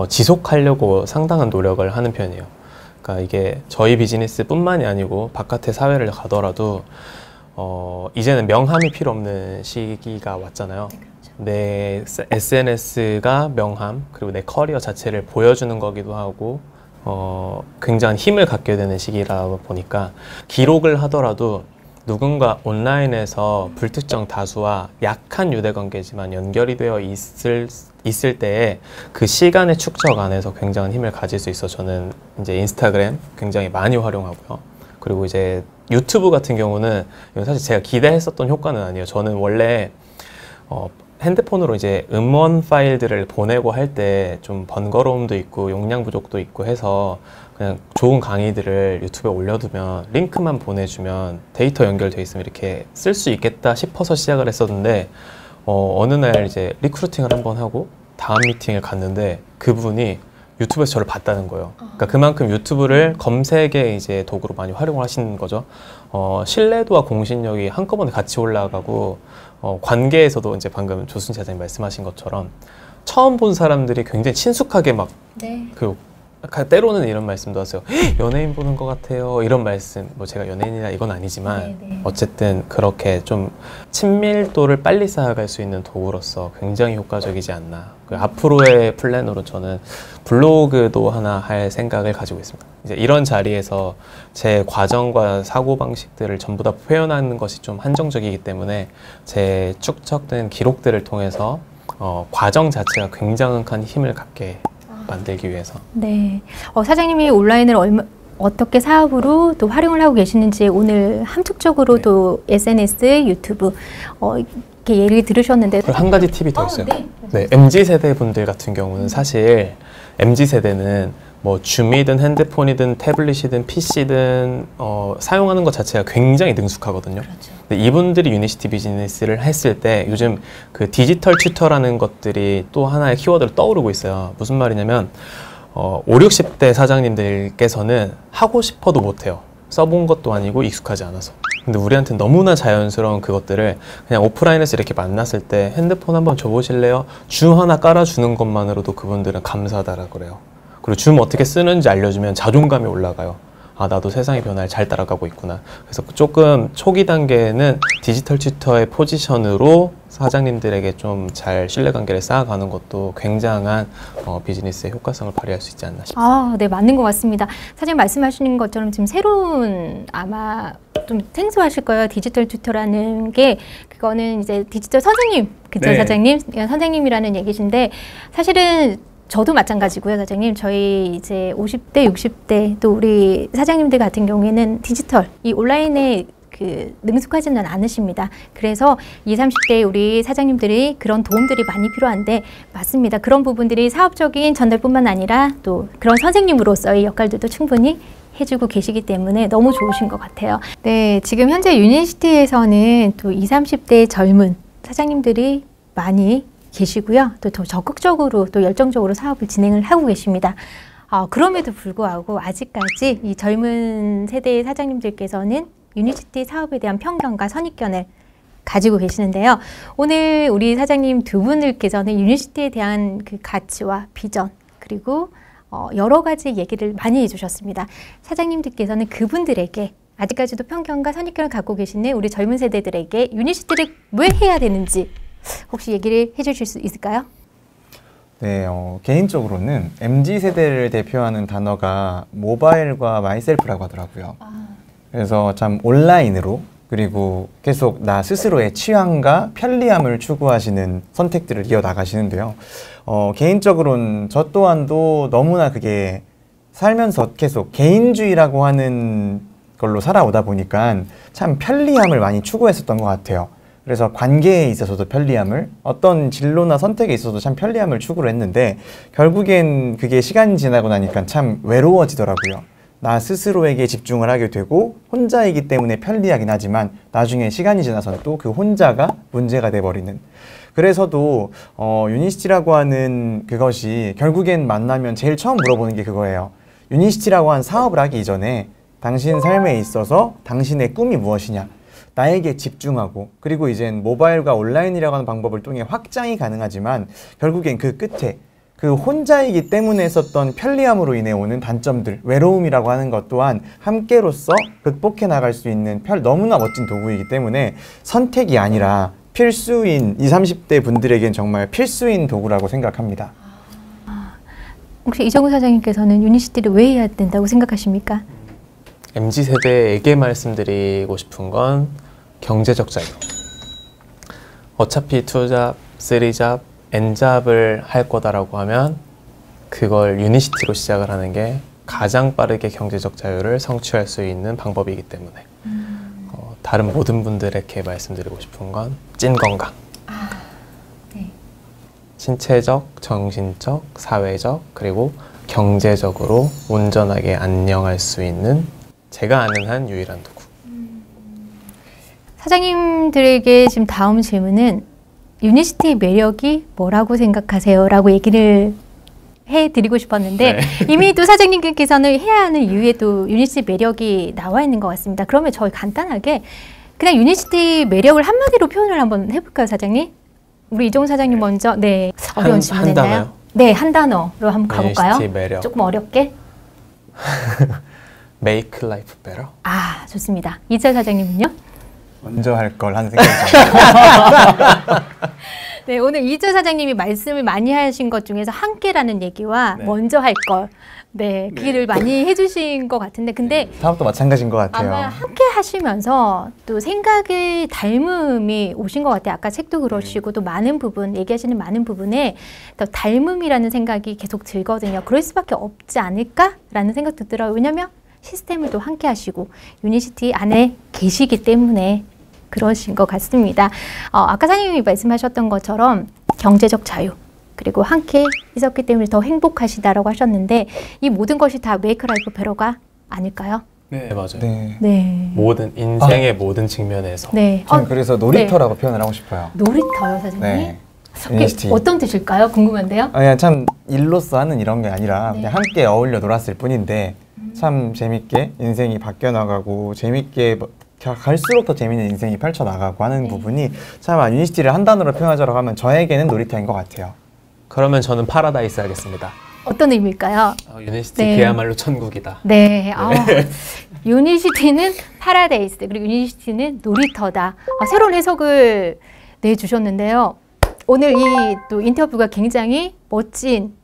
지속하려고 상당한 노력을 하는 편이에요. 그러니까 이게 저희 비즈니스뿐만이 아니고 바깥의 사회를 가더라도 이제는 명함이 필요 없는 시기가 왔잖아요. 내 SNS가 명함 그리고 내 커리어 자체를 보여주는 거기도 하고 굉장한 힘을 갖게 되는 시기라 보니까 기록을 하더라도 누군가 온라인에서 불특정 다수와 약한 유대관계지만 연결이 되어 있을 때에 그 시간의 축적 안에서 굉장한 힘을 가질 수 있어 저는 이제 인스타그램 굉장히 많이 활용하고요. 그리고 이제 유튜브 같은 경우는 사실 제가 기대했었던 효과는 아니에요. 저는 원래 핸드폰으로 이제 음원 파일들을 보내고 할 때 좀 번거로움도 있고 용량 부족도 있고 해서 그냥 좋은 강의들을 유튜브에 올려두면 링크만 보내주면 데이터 연결돼 있으면 이렇게 쓸 수 있겠다 싶어서 시작을 했었는데 어느 날 이제 리크루팅을 한번 하고 다음 미팅을 갔는데 그분이 유튜브에서 저를 봤다는 거예요. 그러니까 그만큼 유튜브를 검색의 이제 도구로 많이 활용을 하시는 거죠. 신뢰도와 공신력이 한꺼번에 같이 올라가고 관계에서도 이제 방금 조순 차장님 말씀하신 것처럼 처음 본 사람들이 굉장히 친숙하게 막 그 때로는 이런 말씀도 하세요. 연예인 보는 것 같아요. 이런 말씀, 뭐 제가 연예인이나 이건 아니지만 네네. 어쨌든 그렇게 좀 친밀도를 빨리 쌓아갈 수 있는 도구로서 굉장히 효과적이지 않나. 앞으로의 플랜으로 저는 블로그도 하나 할 생각을 가지고 있습니다. 이제 이런 자리에서 제 과정과 사고방식들을 전부 다 표현하는 것이 좀 한정적이기 때문에 제 축적된 기록들을 통해서 과정 자체가 굉장한 힘을 갖게 만들기 위해서. 네. 사장님이 온라인을 어떻게 사업으로 또 활용을 하고 계시는지 오늘 함축적으로 또 SNS, 유튜브 이렇게 예를 들으셨는데 한 가지 팁이 더 있어요. 네, MZ세대 분들 같은 경우는 사실 MZ세대는 뭐 줌이든 핸드폰이든 태블릿이든 PC든 사용하는 것 자체가 굉장히 능숙하거든요. 그렇죠. 근데 이분들이 유니시티 비즈니스를 했을 때 요즘 그 디지털 튜터라는 것들이 또 하나의 키워드로 떠오르고 있어요. 무슨 말이냐면 5, 60대 사장님들께서는 하고 싶어도 못해요. 써본 것도 아니고 익숙하지 않아서. 근데 우리한테는 너무나 자연스러운 그것들을 그냥 오프라인에서 이렇게 만났을 때 핸드폰 한번 줘보실래요? 줌 하나 깔아주는 것만으로도 그분들은 감사하다라고 그래요. 그리고 줌 어떻게 쓰는지 알려주면 자존감이 올라가요. 아, 나도 세상의 변화를 잘 따라가고 있구나. 그래서 조금 초기 단계에는 디지털 튜터의 포지션으로 사장님들에게 좀 잘 신뢰관계를 쌓아가는 것도 굉장한 비즈니스의 효과성을 발휘할 수 있지 않나 싶습니다. 네, 맞는 것 같습니다. 사장님 말씀하시는 것처럼 지금 새로운 아마 좀 생소하실 거예요. 디지털 튜터라는 게 그거는 이제 디지털 선생님, 그쵸, 네. 사장님? 선생님이라는 얘기신데 사실은 저도 마찬가지고요, 사장님. 저희 이제 50대, 60대 또 우리 사장님들 같은 경우에는 디지털, 이 온라인에 능숙하지는 않으십니다. 그래서 20, 30대 우리 사장님들이 그런 도움들이 많이 필요한데 맞습니다. 그런 부분들이 사업적인 전달뿐만 아니라 또 그런 선생님으로서의 역할들도 충분히 해주고 계시기 때문에 너무 좋으신 것 같아요. 네, 지금 현재 유니시티에서는 또 20, 30대 젊은 사장님들이 많이 계시고요. 또 더 적극적으로 또 열정적으로 사업을 진행을 하고 계십니다. 그럼에도 불구하고 아직까지 이 젊은 세대의 사장님들께서는 유니시티 사업에 대한 편견과 선입견을 가지고 계시는데요. 오늘 우리 사장님 두 분들께서는 유니시티에 대한 그 가치와 비전 그리고 여러 가지 얘기를 많이 해주셨습니다. 사장님들께서는 그분들에게 아직까지도 편견과 선입견을 갖고 계시는 우리 젊은 세대들에게 유니시티를 왜 해야 되는지 혹시 얘기를 해주실 수 있을까요? 네, 개인적으로는 MZ세대를 대표하는 단어가 모바일과 마이셀프라고 하더라고요. 그래서 참 온라인으로 그리고 계속 나 스스로의 취향과 편리함을 추구하시는 선택들을 이어나가시는데요. 개인적으로는 저 또한도 너무나 그게 살면서 계속 개인주의라고 하는 걸로 살아오다 보니까 참 편리함을 많이 추구했었던 것 같아요. 그래서 관계에 있어서도 편리함을, 어떤 진로나 선택에 있어서도 참 편리함을 추구를 했는데 결국엔 그게 시간이 지나고 나니까 참 외로워지더라고요. 나 스스로에게 집중을 하게 되고 혼자이기 때문에 편리하긴 하지만 나중에 시간이 지나서는 또 그 혼자가 문제가 돼버리는. 그래서도 유니시티라고 하는 그것이 결국엔 만나면 제일 처음 물어보는 게 그거예요. 유니시티라고 한 사업을 하기 이전에 당신 삶에 있어서 당신의 꿈이 무엇이냐, 나에게 집중하고, 그리고 이젠 모바일과 온라인이라고 하는 방법을 통해 확장이 가능하지만 결국엔 그 끝에 그 혼자이기 때문에 썼던 편리함으로 인해 오는 단점들, 외로움이라고 하는 것 또한 함께로서 극복해 나갈 수 있는 너무나 멋진 도구이기 때문에 선택이 아니라 필수인 20, 30대 분들에겐 정말 필수인 도구라고 생각합니다. 혹시 이정우 사장님께서는 유니시티를 왜 해야 된다고 생각하십니까? MZ세대에게 말씀드리고 싶은 건 경제적 자유. 어차피 2잡, 3잡, N잡을 할 거다라고 하면 그걸 유니시티로 시작을 하는 게 가장 빠르게 경제적 자유를 성취할 수 있는 방법이기 때문에 다른 모든 분들에게 말씀드리고 싶은 건 찐 건강. 네. 신체적, 정신적, 사회적, 그리고 경제적으로 온전하게 안녕할 수 있는 제가 아는 한 유일한 도구. 사장님들에게 지금 다음 질문은 유니시티의 매력이 뭐라고 생각하세요? 라고 얘기를 해드리고 싶었는데 네. 이미 또 사장님께서는 해야 하는 이유에 또 유니시티 매력이 나와 있는 것 같습니다. 그러면 저희 간단하게 그냥 유니시티 매력을 한마디로 표현을 한번 해볼까요, 사장님? 우리 이정우 사장님 먼저. 네, 어려운 질문이나요? 네, 한 단어로 한번 가볼까요? 유니시티 매력. 조금 어렵게. Make life better. 아, 좋습니다. 이철 사장님은요? 먼저 할 걸 하는 생각이 듭니다. 네, 오늘 이철 사장님이 말씀을 많이 하신 것 중에서 함께라는 얘기와 네. 먼저 할 걸. 네, 그 일을 많이 해주신 것 같은데, 근데 사업도 마찬가지인 것 같아요. 아마 함께 하시면서 또 생각의 닮음이 오신 것 같아요. 아까 책도 그러시고 또 많은 부분, 얘기하시는 많은 부분에 또 닮음이라는 생각이 계속 들거든요. 그럴 수밖에 없지 않을까라는 생각 들더라고요. 왜냐면 시스템을 또 함께 하시고 유니시티 안에 계시기 때문에 그러신 것 같습니다. 아까 사장님이 말씀하셨던 것처럼 경제적 자유, 그리고 함께 있었기 때문에 더 행복하시다라고 하셨는데 이 모든 것이 다 메이크 라이프 베러가 아닐까요? 네, 맞아요. 네. 네. 모든 인생의 모든 측면에서. 네. 저는 그래서 놀이터라고 표현을 하고 싶어요. 놀이터요, 사장님? 네. 그게 유니시티. 어떤 뜻일까요? 궁금한데요? 그냥 참 일로서 하는 이런 게 아니라 네. 그냥 함께 어울려 놀았을 뿐인데 참 재밌게 인생이 바뀌어 나가고 재밌게 갈수록 더 재밌는 인생이 펼쳐 나가고 하는 네. 부분이 참 유니시티를 한 단어로 표현하자고 하면 저에게는 놀이터인 것 같아요. 그러면 저는 파라다이스 하겠습니다. 어떤 의미일까요? 유니시티 네. 그야말로 천국이다. 네. 유니시티는 파라다이스, 그리고 유니시티는 놀이터다. 새로운 해석을 내주셨는데요. 오늘 이 또 인터뷰가 굉장히 멋진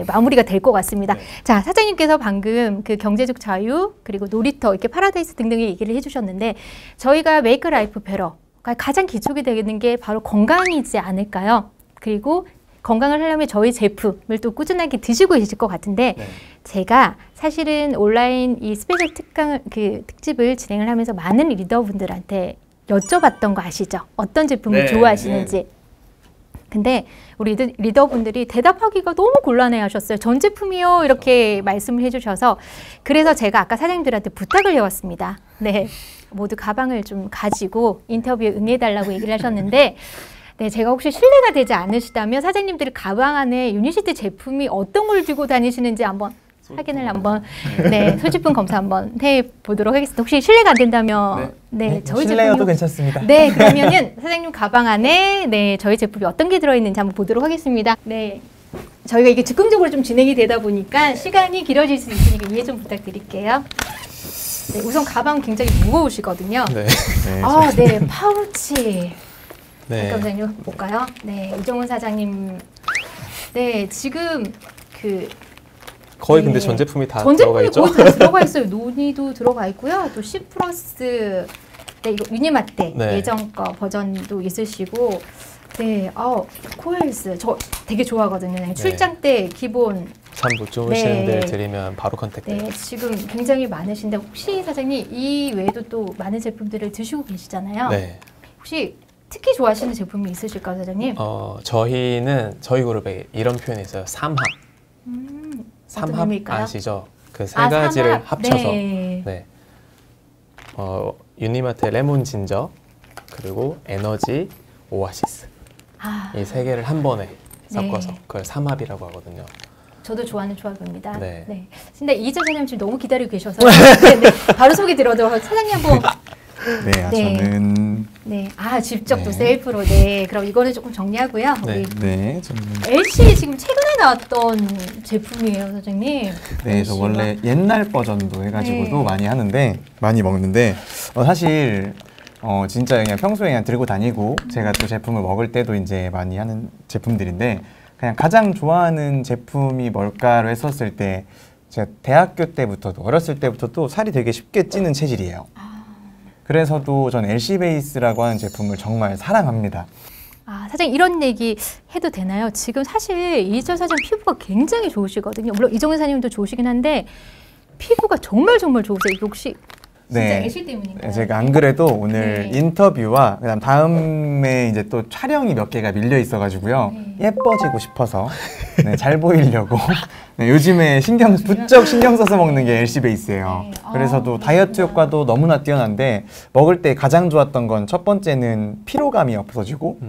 마무리가 될 것 같습니다. 네. 자, 사장님께서 방금 그 경제적 자유, 그리고 놀이터, 이렇게 파라다이스 등등의 얘기를 해주셨는데 저희가 메이크 라이프 베러가 가장 기초가 되는 게 바로 건강이지 않을까요? 그리고 건강을 하려면 저희 제품을 또 꾸준하게 드시고 계실 것 같은데 네. 제가 사실은 온라인 이 스페셜 특집을 진행을 하면서 많은 리더분들한테 여쭤봤던 거 아시죠? 어떤 제품을 네, 좋아하시는지. 근데 우리 리더분들이 대답하기가 너무 곤란해 하셨어요. 전 제품이요 이렇게 말씀을 해주셔서 그래서 제가 아까 사장님들한테 부탁을 해왔습니다. 네, 모두 가방을 좀 가지고 인터뷰에 응해달라고 얘기를 하셨는데 네, 제가 혹시 실례가 되지 않으시다면 사장님들이 가방 안에 유니시티 제품이 어떤 걸 들고 다니시는지 한번 확인을 한번 소지품 검사 한번 해보도록 하겠습니다. 혹시 실례가 안 된다면 저희 실내여도 제품이 괜찮습니다. 네, 그러면은 사장님 가방 안에 저희 제품이 어떤 게 들어있는지 한번 보도록 하겠습니다. 네, 저희가 이게 즉흥적으로 좀 진행이 되다 보니까 시간이 길어질 수 있으니까 이해 좀 부탁드릴게요. 네, 우선 가방 굉장히 무거우시거든요. 네. 네, 파우치. 네. 잠깐만요, 볼까요? 네, 이정훈 사장님. 네, 지금 거의 근데 전 제품이 다 전 들어가 제품이 있죠. 거의 다 들어가 있어요. 노니도 들어가 있고요. 또 C 플러스, 이거 유니마테 예전 거 버전도 있으시고, 코엘스 저 되게 좋아하거든요. 출장 때 기본. 참 못 좋으신 데 드리면 바로 컨택. 네, 지금 굉장히 많으신데 혹시 사장님 이 외에도 또 많은 제품들을 드시고 계시잖아요. 네. 혹시 특히 좋아하시는 제품이 있으실까요, 사장님? 저희는 저희 그룹에 이런 표현이 있어요. 삼합. 삼합 의미일까요? 아시죠? 그 세 가지를 삼합. 합쳐서 유니마트 레몬 진저 그리고 에너지 오아시스 이 세 개를 한 번에 섞어서 그걸 삼합이라고 하거든요. 저도 좋아하는 조합입니다. 네. 근데 이재 사장님 지금 너무 기다리고 계셔서 바로 소개 들어도 사장님 한번. 저는 직접 또 셀프로. 그럼 이거는 조금 정리하고요. 저는 LC 지금 최근에 나왔던 제품이에요, 사장님. 저 원래 옛날 버전도 해가지고도 많이 하는데 많이 먹는데 사실 진짜 그냥 평소에 그냥 들고 다니고 제가 또 제품을 먹을 때도 이제 많이 하는 제품들인데 그냥 가장 좋아하는 제품이 뭘까로 했었을 때 제가 대학교 때부터도 어렸을 때부터도 살이 되게 쉽게 찌는 체질이에요. 그래서도 전 LC 베이스라고 하는 제품을 정말 사랑합니다. 사장님 이런 얘기 해도 되나요? 지금 사실 이철 사장 피부가 굉장히 좋으시거든요. 물론 이정훈 사장님도 좋으시긴 한데 피부가 정말 좋으세요. 이게 혹시 진짜 LC 때문인가요? 제가 안 그래도 오늘 인터뷰와 그다음 다음에 이제 또 촬영이 몇 개가 밀려 있어가지고요. 예뻐지고 싶어서 잘 보이려고 요즘에 부쩍 신경 써서 먹는 게 LC 베이스예요. 그래서도 다이어트 효과도 너무나 뛰어난데 먹을 때 가장 좋았던 건 첫 번째는 피로감이 없어지고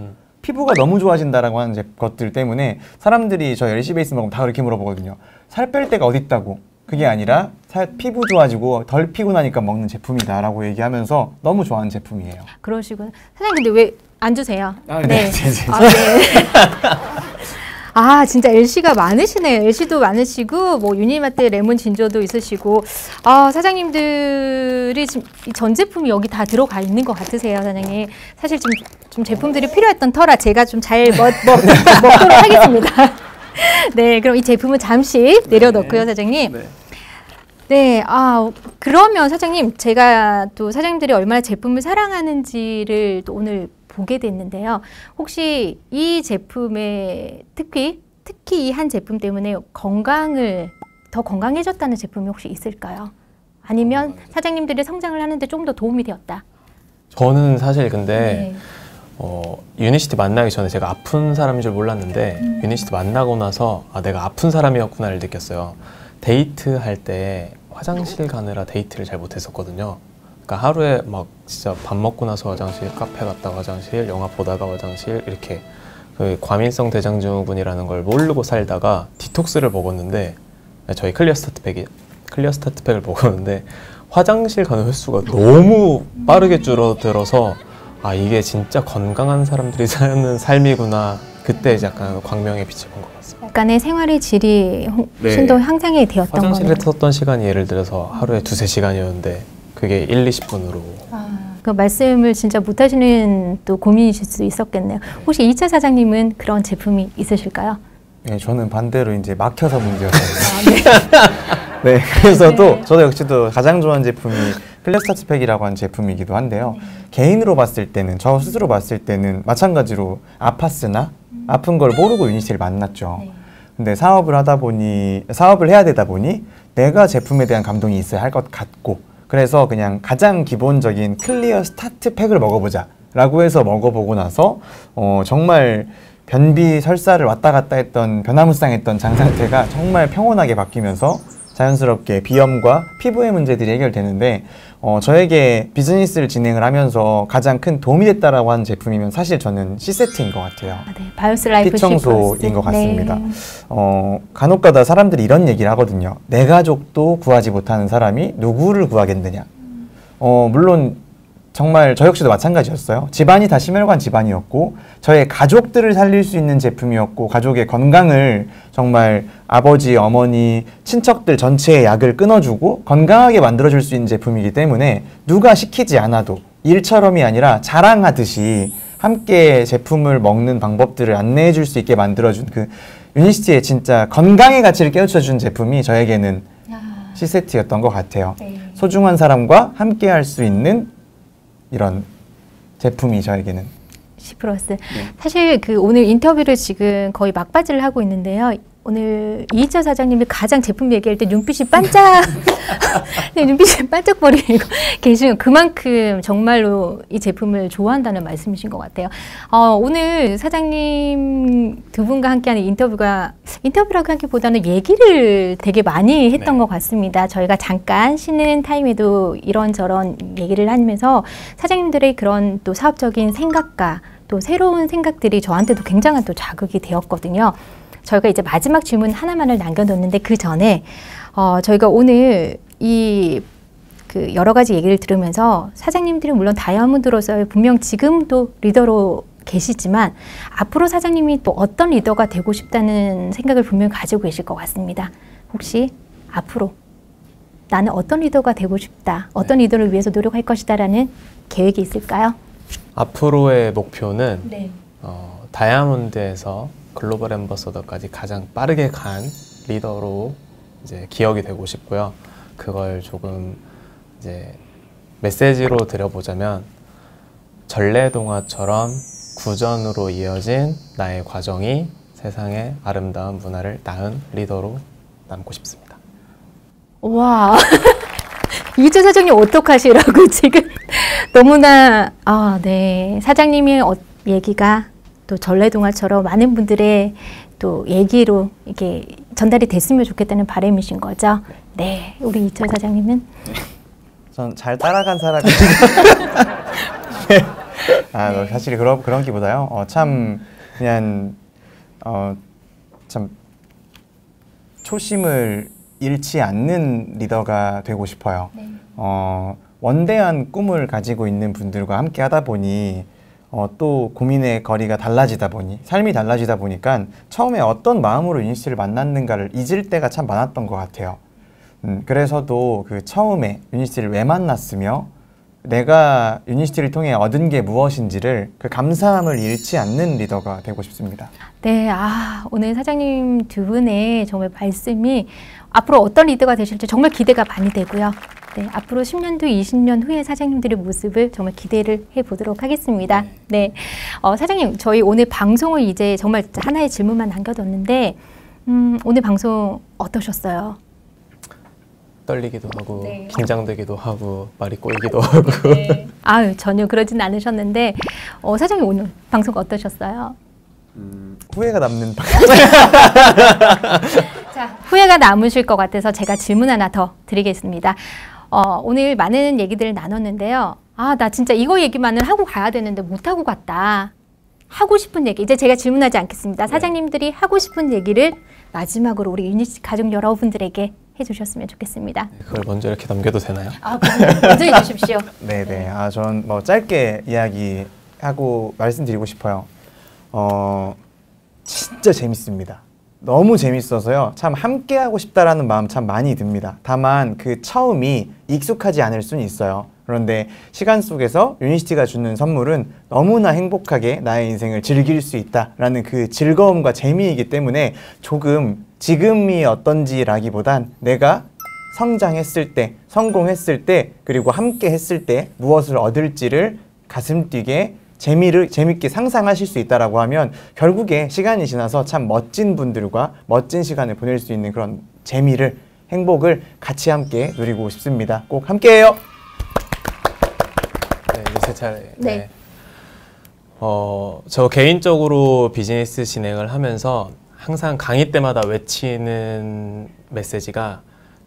피부가 너무 좋아진다라고 하는 것들 때문에 사람들이 저 LC 베이스 먹으면 다 그렇게 물어보거든요. 살 뺄 데가 어딨다고. 그게 아니라 피부 좋아지고 덜 피곤하니까 먹는 제품이다라고 얘기하면서 너무 좋아하는 제품이에요. 그러시구나. 사장님 근데 왜 안 주세요? 아, 진짜 LC가 많으시네요. LC도 많으시고, 뭐, 유니마트 레몬 진저도 있으시고, 아, 사장님들이 지금 전 제품이 여기 다 들어가 있는 것 같으세요, 사장님. 사실 좀 제품들이 필요했던 터라 제가 좀 잘 먹도록 하겠습니다. 네, 그럼 이 제품은 잠시 내려놓고요, 사장님. 네. 네, 아, 그러면 사장님, 제가 또 사장님들이 얼마나 제품을 사랑하는지를 또 오늘 보게 됐는데요. 혹시 이 제품의 특히 이 한 제품 때문에 더 건강해졌다는 제품이 혹시 있을까요? 아니면 사장님들이 성장을 하는데 좀 더 도움이 되었다? 저는 사실 근데 유니시티 만나기 전에 제가 아픈 사람인 줄 몰랐는데 유니시티 만나고 나서 아, 내가 아픈 사람이었구나를 느꼈어요. 데이트할 때 화장실 가느라 데이트를 잘 못했었거든요. 그러니까 하루에 막 진짜 밥 먹고 나서 화장실, 카페 갔다 화장실, 영화 보다가 화장실 이렇게 그 과민성 대장증후군이라는 걸 모르고 살다가 디톡스를 먹었는데 저희 클리어 스타트팩을 먹었는데 화장실 가는 횟수가 너무 빠르게 줄어들어서 아 이게 진짜 건강한 사람들이 사는 삶이구나. 그때 이제 약간 광명의 빛을 본 것 같습니다. 약간의 생활의 질이 훨씬 더 향상이 되었던 거예요. 화장실에 썼던 시간이 예를 들어서 하루에 2~3시간이었는데 그게 1~20분으로 그 말씀을 진짜 못하시는 또 고민이실 수도 있었겠네요. 혹시 2차 사장님은 그런 제품이 있으실까요? 네, 저는 반대로 이제 막혀서 문제였어요. 네, 그래서도 저도 역시도 가장 좋아하는 제품이 클리어 스타트팩이라고 하는 제품이기도 한데요. 개인으로 봤을 때는, 저 스스로 봤을 때는 마찬가지로 아팠으나 아픈 걸 모르고 유니시티를 만났죠. 근데 사업을 해야 되다 보니 내가 제품에 대한 감동이 있어야 할 것 같고, 그래서 그냥 가장 기본적인 클리어 스타트팩을 먹어보자 라고 해서 먹어보고 나서 정말 변비 설사를 왔다 갔다 했던 변화무쌍했던 장 상태가 정말 평온하게 바뀌면서 자연스럽게 비염과 피부의 문제들이 해결되는데 저에게 비즈니스를 진행을 하면서 가장 큰 도움이 됐다라고 하는 제품이면 사실 저는 C세트인 것 같아요. 아, 네. 바이오스 라이프 피청소인 것 같습니다. 네. 간혹가다 사람들이 이런 얘기를 하거든요. 내 가족도 구하지 못하는 사람이 누구를 구하겠느냐. 물론 정말 저 역시도 마찬가지였어요. 집안이 다 심혈관 집안이었고 저의 가족들을 살릴 수 있는 제품이었고 가족의 건강을 정말 아버지, 어머니, 친척들 전체의 약을 끊어주고 건강하게 만들어줄 수 있는 제품이기 때문에 누가 시키지 않아도 일처럼이 아니라 자랑하듯이 함께 제품을 먹는 방법들을 안내해 줄 수 있게 만들어준 그 유니시티의 진짜 건강의 가치를 깨우쳐준 제품이 저에게는 C세트였던 것 같아요. 네. 소중한 사람과 함께 할 수 있는 이런 제품이 저에게는 C++. 사실 그 오늘 인터뷰를 지금 거의 막바지를 하고 있는데요. 오늘 이희철 사장님이 가장 제품 얘기할 때 눈빛이 반짝 네, 눈빛이 반짝거리고 계시면 그만큼 정말로 이 제품을 좋아한다는 말씀이신 것 같아요. 오늘 사장님 두 분과 함께하는 인터뷰라고 하기보다는 얘기를 되게 많이 했던 것 같습니다. 저희가 잠깐 쉬는 타임에도 이런저런 얘기를 하면서 사장님들의 그런 또 사업적인 생각과 또 새로운 생각들이 저한테도 굉장한 또 자극이 되었거든요. 저희가 이제 마지막 질문 하나만을 남겨놓는데 그 전에 저희가 오늘 그 여러 가지 얘기를 들으면서 사장님들이 물론 다이아몬드로서 분명 지금도 리더로 계시지만 앞으로 사장님이 또 어떤 리더가 되고 싶다는 생각을 분명히 가지고 계실 것 같습니다. 혹시 앞으로 나는 어떤 리더가 되고 싶다, 어떤 리더를 위해서 노력할 것이다라는 계획이 있을까요? 앞으로의 목표는 다이아몬드에서 글로벌 앰버서더까지 가장 빠르게 간 리더로 이제 기억이 되고 싶고요. 그걸 조금 이제 메시지로 드려보자면 전래동화처럼 구전으로 이어진 나의 과정이 세상에 아름다운 문화를 낳은 리더로 남고 싶습니다. 와, 이희철 사장님 어떡하시라고 지금 너무나 네, 사장님의 얘기가 또 전래동화처럼 많은 분들의 또 얘기로 이렇게 전달이 됐으면 좋겠다는 바람이신 거죠. 네, 우리 이희철 사장님은? 전 잘 따라간 사람이 사실 그런 기보다요. 참 그냥 참 초심을 잃지 않는 리더가 되고 싶어요. 원대한 꿈을 가지고 있는 분들과 함께 하다 보니 또 고민의 거리가 달라지다 보니 삶이 달라지다 보니까 처음에 어떤 마음으로 유니씨를 만났는가를 잊을 때가 참 많았던 것 같아요. 그래서도 그 처음에 유니씨를 왜 만났으며 내가 유니시티를 통해 얻은 게 무엇인지를 그 감사함을 잃지 않는 리더가 되고 싶습니다. 네, 오늘 사장님 두 분의 정말 말씀이 앞으로 어떤 리더가 되실지 정말 기대가 많이 되고요. 네, 앞으로 10년 뒤, 20년 후에 사장님들의 모습을 정말 기대를 해보도록 하겠습니다. 네, 사장님, 저희 오늘 방송을 이제 정말 하나의 질문만 남겨뒀는데 오늘 방송 어떠셨어요? 떨리기도 하고 네. 긴장되기도 하고 말이 꼬이기도 하고 네. 전혀 그러진 않으셨는데 사장님 오늘 방송 어떠셨어요? 후회가 남는 자, 후회가 남으실 것 같아서 제가 질문 하나 더 드리겠습니다. 오늘 많은 얘기들을 나눴는데요. 나 진짜 이거 얘기만을 하고 가야 되는데 못하고 갔다. 하고 싶은 얘기, 이제 제가 질문하지 않겠습니다. 사장님들이 하고 싶은 얘기를 마지막으로 우리 유니시 가족 여러분들에게 해주셨으면 좋겠습니다. 그걸 먼저 이렇게 남겨도 되나요? 먼저 해주십시오. 네네. 전 뭐 짧게 이야기하고 말씀드리고 싶어요. 진짜 재밌습니다. 너무 재밌어서요. 참 함께하고 싶다라는 마음 참 많이 듭니다. 다만 그 처음이 익숙하지 않을 수는 있어요. 그런데 시간 속에서 유니시티가 주는 선물은 너무나 행복하게 나의 인생을 즐길 수 있다라는 그 즐거움과 재미이기 때문에 조금 지금이 어떤지라기보단 내가 성장했을 때, 성공했을 때, 그리고 함께 했을 때 무엇을 얻을지를 가슴 뛰게 재밌게 상상하실 수 있다라고 하면 결국에 시간이 지나서 참 멋진 분들과 멋진 시간을 보낼 수 있는 그런 재미를, 행복을 같이 함께 누리고 싶습니다. 꼭 함께해요. 네, 이제 제 차례. 네. 네. 저 개인적으로 비즈니스 진행을 하면서 항상 강의 때마다 외치는 메시지가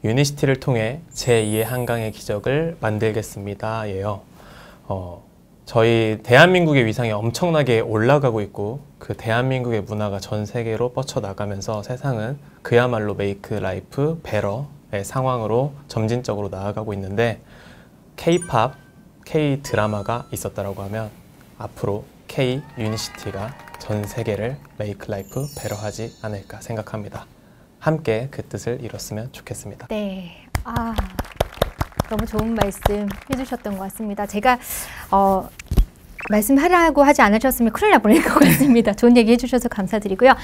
유니시티를 통해 제2의 한강의 기적을 만들겠습니다. 예요. 저희 대한민국의 위상이 엄청나게 올라가고 있고 그 대한민국의 문화가 전 세계로 뻗쳐나가면서 세상은 그야말로 메이크 라이프 베러의 상황으로 점진적으로 나아가고 있는데 K-팝, K-드라마가 있었다라고 하면 앞으로 K-유니시티가 전 세계를 메이크 라이프 베러하지 않을까 생각합니다. 함께 그 뜻을 이뤘으면 좋겠습니다. 네. 너무 좋은 말씀 해주셨던 것 같습니다. 제가 말씀하라고 하지 않으셨으면 큰일 날 뻔할 것 같습니다. 좋은 얘기 해주셔서 감사드리고요.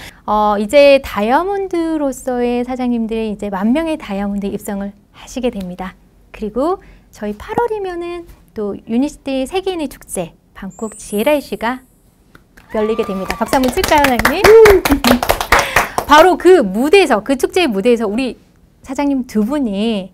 이제 다이아몬드로서의 사장님들이 이제 10,000명의 다이아몬드 입성을 하시게 됩니다. 그리고 저희 8월이면은 또 유니시티 세계인의 축제 방콕 GLIC가 열리게 됩니다. 박수 한번 칠까요, 사장님? 바로 그 무대에서, 그 축제의 무대에서 우리 사장님 두 분이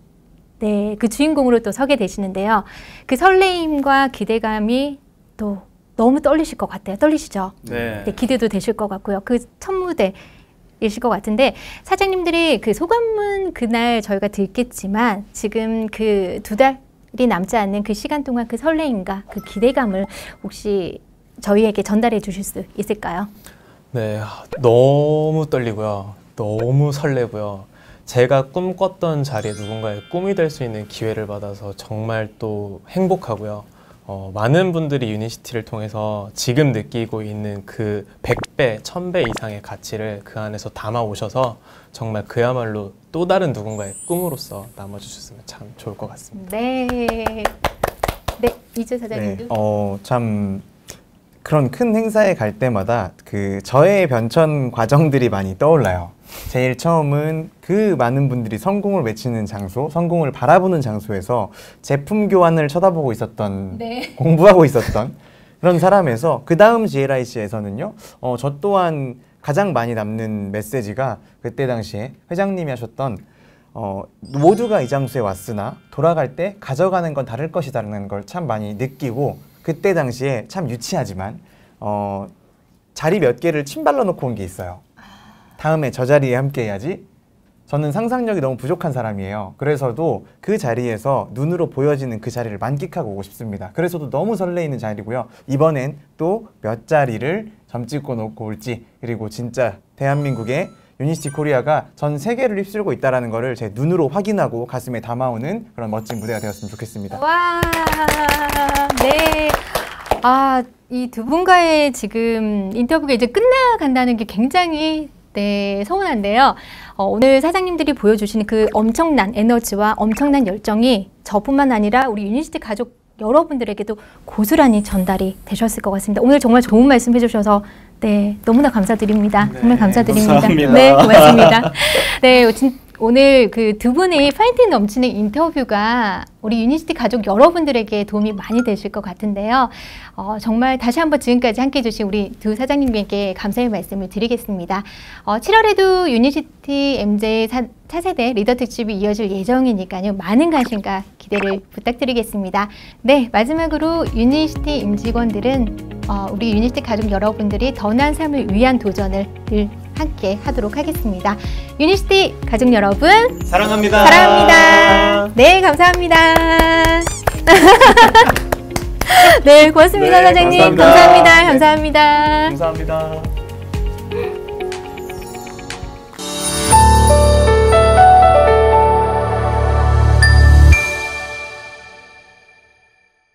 네, 그 주인공으로 또 서게 되시는데요. 그 설레임과 기대감이 또 너무 떨리실 것 같아요. 떨리시죠? 네. 네, 기대도 되실 것 같고요. 그 첫 무대이실 것 같은데 사장님들이 그 소감은 그날 저희가 듣겠지만 지금 그 2달이 남지 않는 그 시간 동안 그 설레임과 그 기대감을 혹시 저희에게 전달해 주실 수 있을까요? 네, 너무 떨리고요. 너무 설레고요. 제가 꿈꿨던 자리에 누군가의 꿈이 될 수 있는 기회를 받아서 정말 또 행복하고요. 많은 분들이 유니시티를 통해서 지금 느끼고 있는 그 100배, 1000배 이상의 가치를 그 안에서 담아 오셔서 정말 그야말로 또 다른 누군가의 꿈으로서 남아주셨으면 참 좋을 것 같습니다. 네. 네, 이재 사장님도. 네, 참 그런 큰 행사에 갈 때마다 그 저의 변천 과정들이 많이 떠올라요. 제일 처음은 그 많은 분들이 성공을 외치는 장소, 성공을 바라보는 장소에서 제품 교환을 쳐다보고 있었던, 네. 공부하고 있었던 그런 사람에서 그 다음 GLIC에서는요, 저 또한 가장 많이 남는 메시지가 그때 당시에 회장님이 하셨던 모두가 이 장소에 왔으나 돌아갈 때 가져가는 건 다를 것이다라는 걸 참 많이 느끼고 그때 당시에 참 유치하지만 자리 몇 개를 침발라 놓고 온 게 있어요. 다음에 저 자리에 함께 해야지. 저는 상상력이 너무 부족한 사람이에요. 그래서도 그 자리에서 눈으로 보여지는 그 자리를 만끽하고 오고 싶습니다. 그래서도 너무 설레이는 자리고요. 이번엔 또 몇 자리를 점찍고 놓고 올지, 그리고 진짜 대한민국의 유니시티 코리아가 전 세계를 휩쓸고 있다는 것을 제 눈으로 확인하고 가슴에 담아오는 그런 멋진 무대가 되었으면 좋겠습니다. 와, 네. 이 두 분과의 지금 인터뷰가 이제 끝나간다는 게 굉장히 서운한데요. 오늘 사장님들이 보여주시는 그 엄청난 에너지와 엄청난 열정이 저뿐만 아니라 우리 유니시티 가족 여러분들에게도 고스란히 전달이 되셨을 것 같습니다. 오늘 정말 좋은 말씀 해주셔서 너무나 감사드립니다. 정말 감사드립니다. 감사합니다. 네, 고맙습니다. 네, 오늘 그 두 분의 파이팅 넘치는 인터뷰가 우리 유니시티 가족 여러분들에게 도움이 많이 되실 것 같은데요. 정말 다시 한번 지금까지 함께해 주신 우리 두 사장님께 감사의 말씀을 드리겠습니다. 7월에도 유니시티 MJ 차세대 리더 특집이 이어질 예정이니까요. 많은 관심과 기대를 부탁드리겠습니다. 네, 마지막으로 유니시티 임직원들은 우리 유니시티 가족 여러분들이 더 나은 삶을 위한 도전을 늘 함께 하도록 하겠습니다. 유니시티 가족 여러분 사랑합니다. 사랑합니다. 네, 감사합니다. 네, 고맙습니다, 사장님. 감사합니다. 감사합니다. 감사합니다.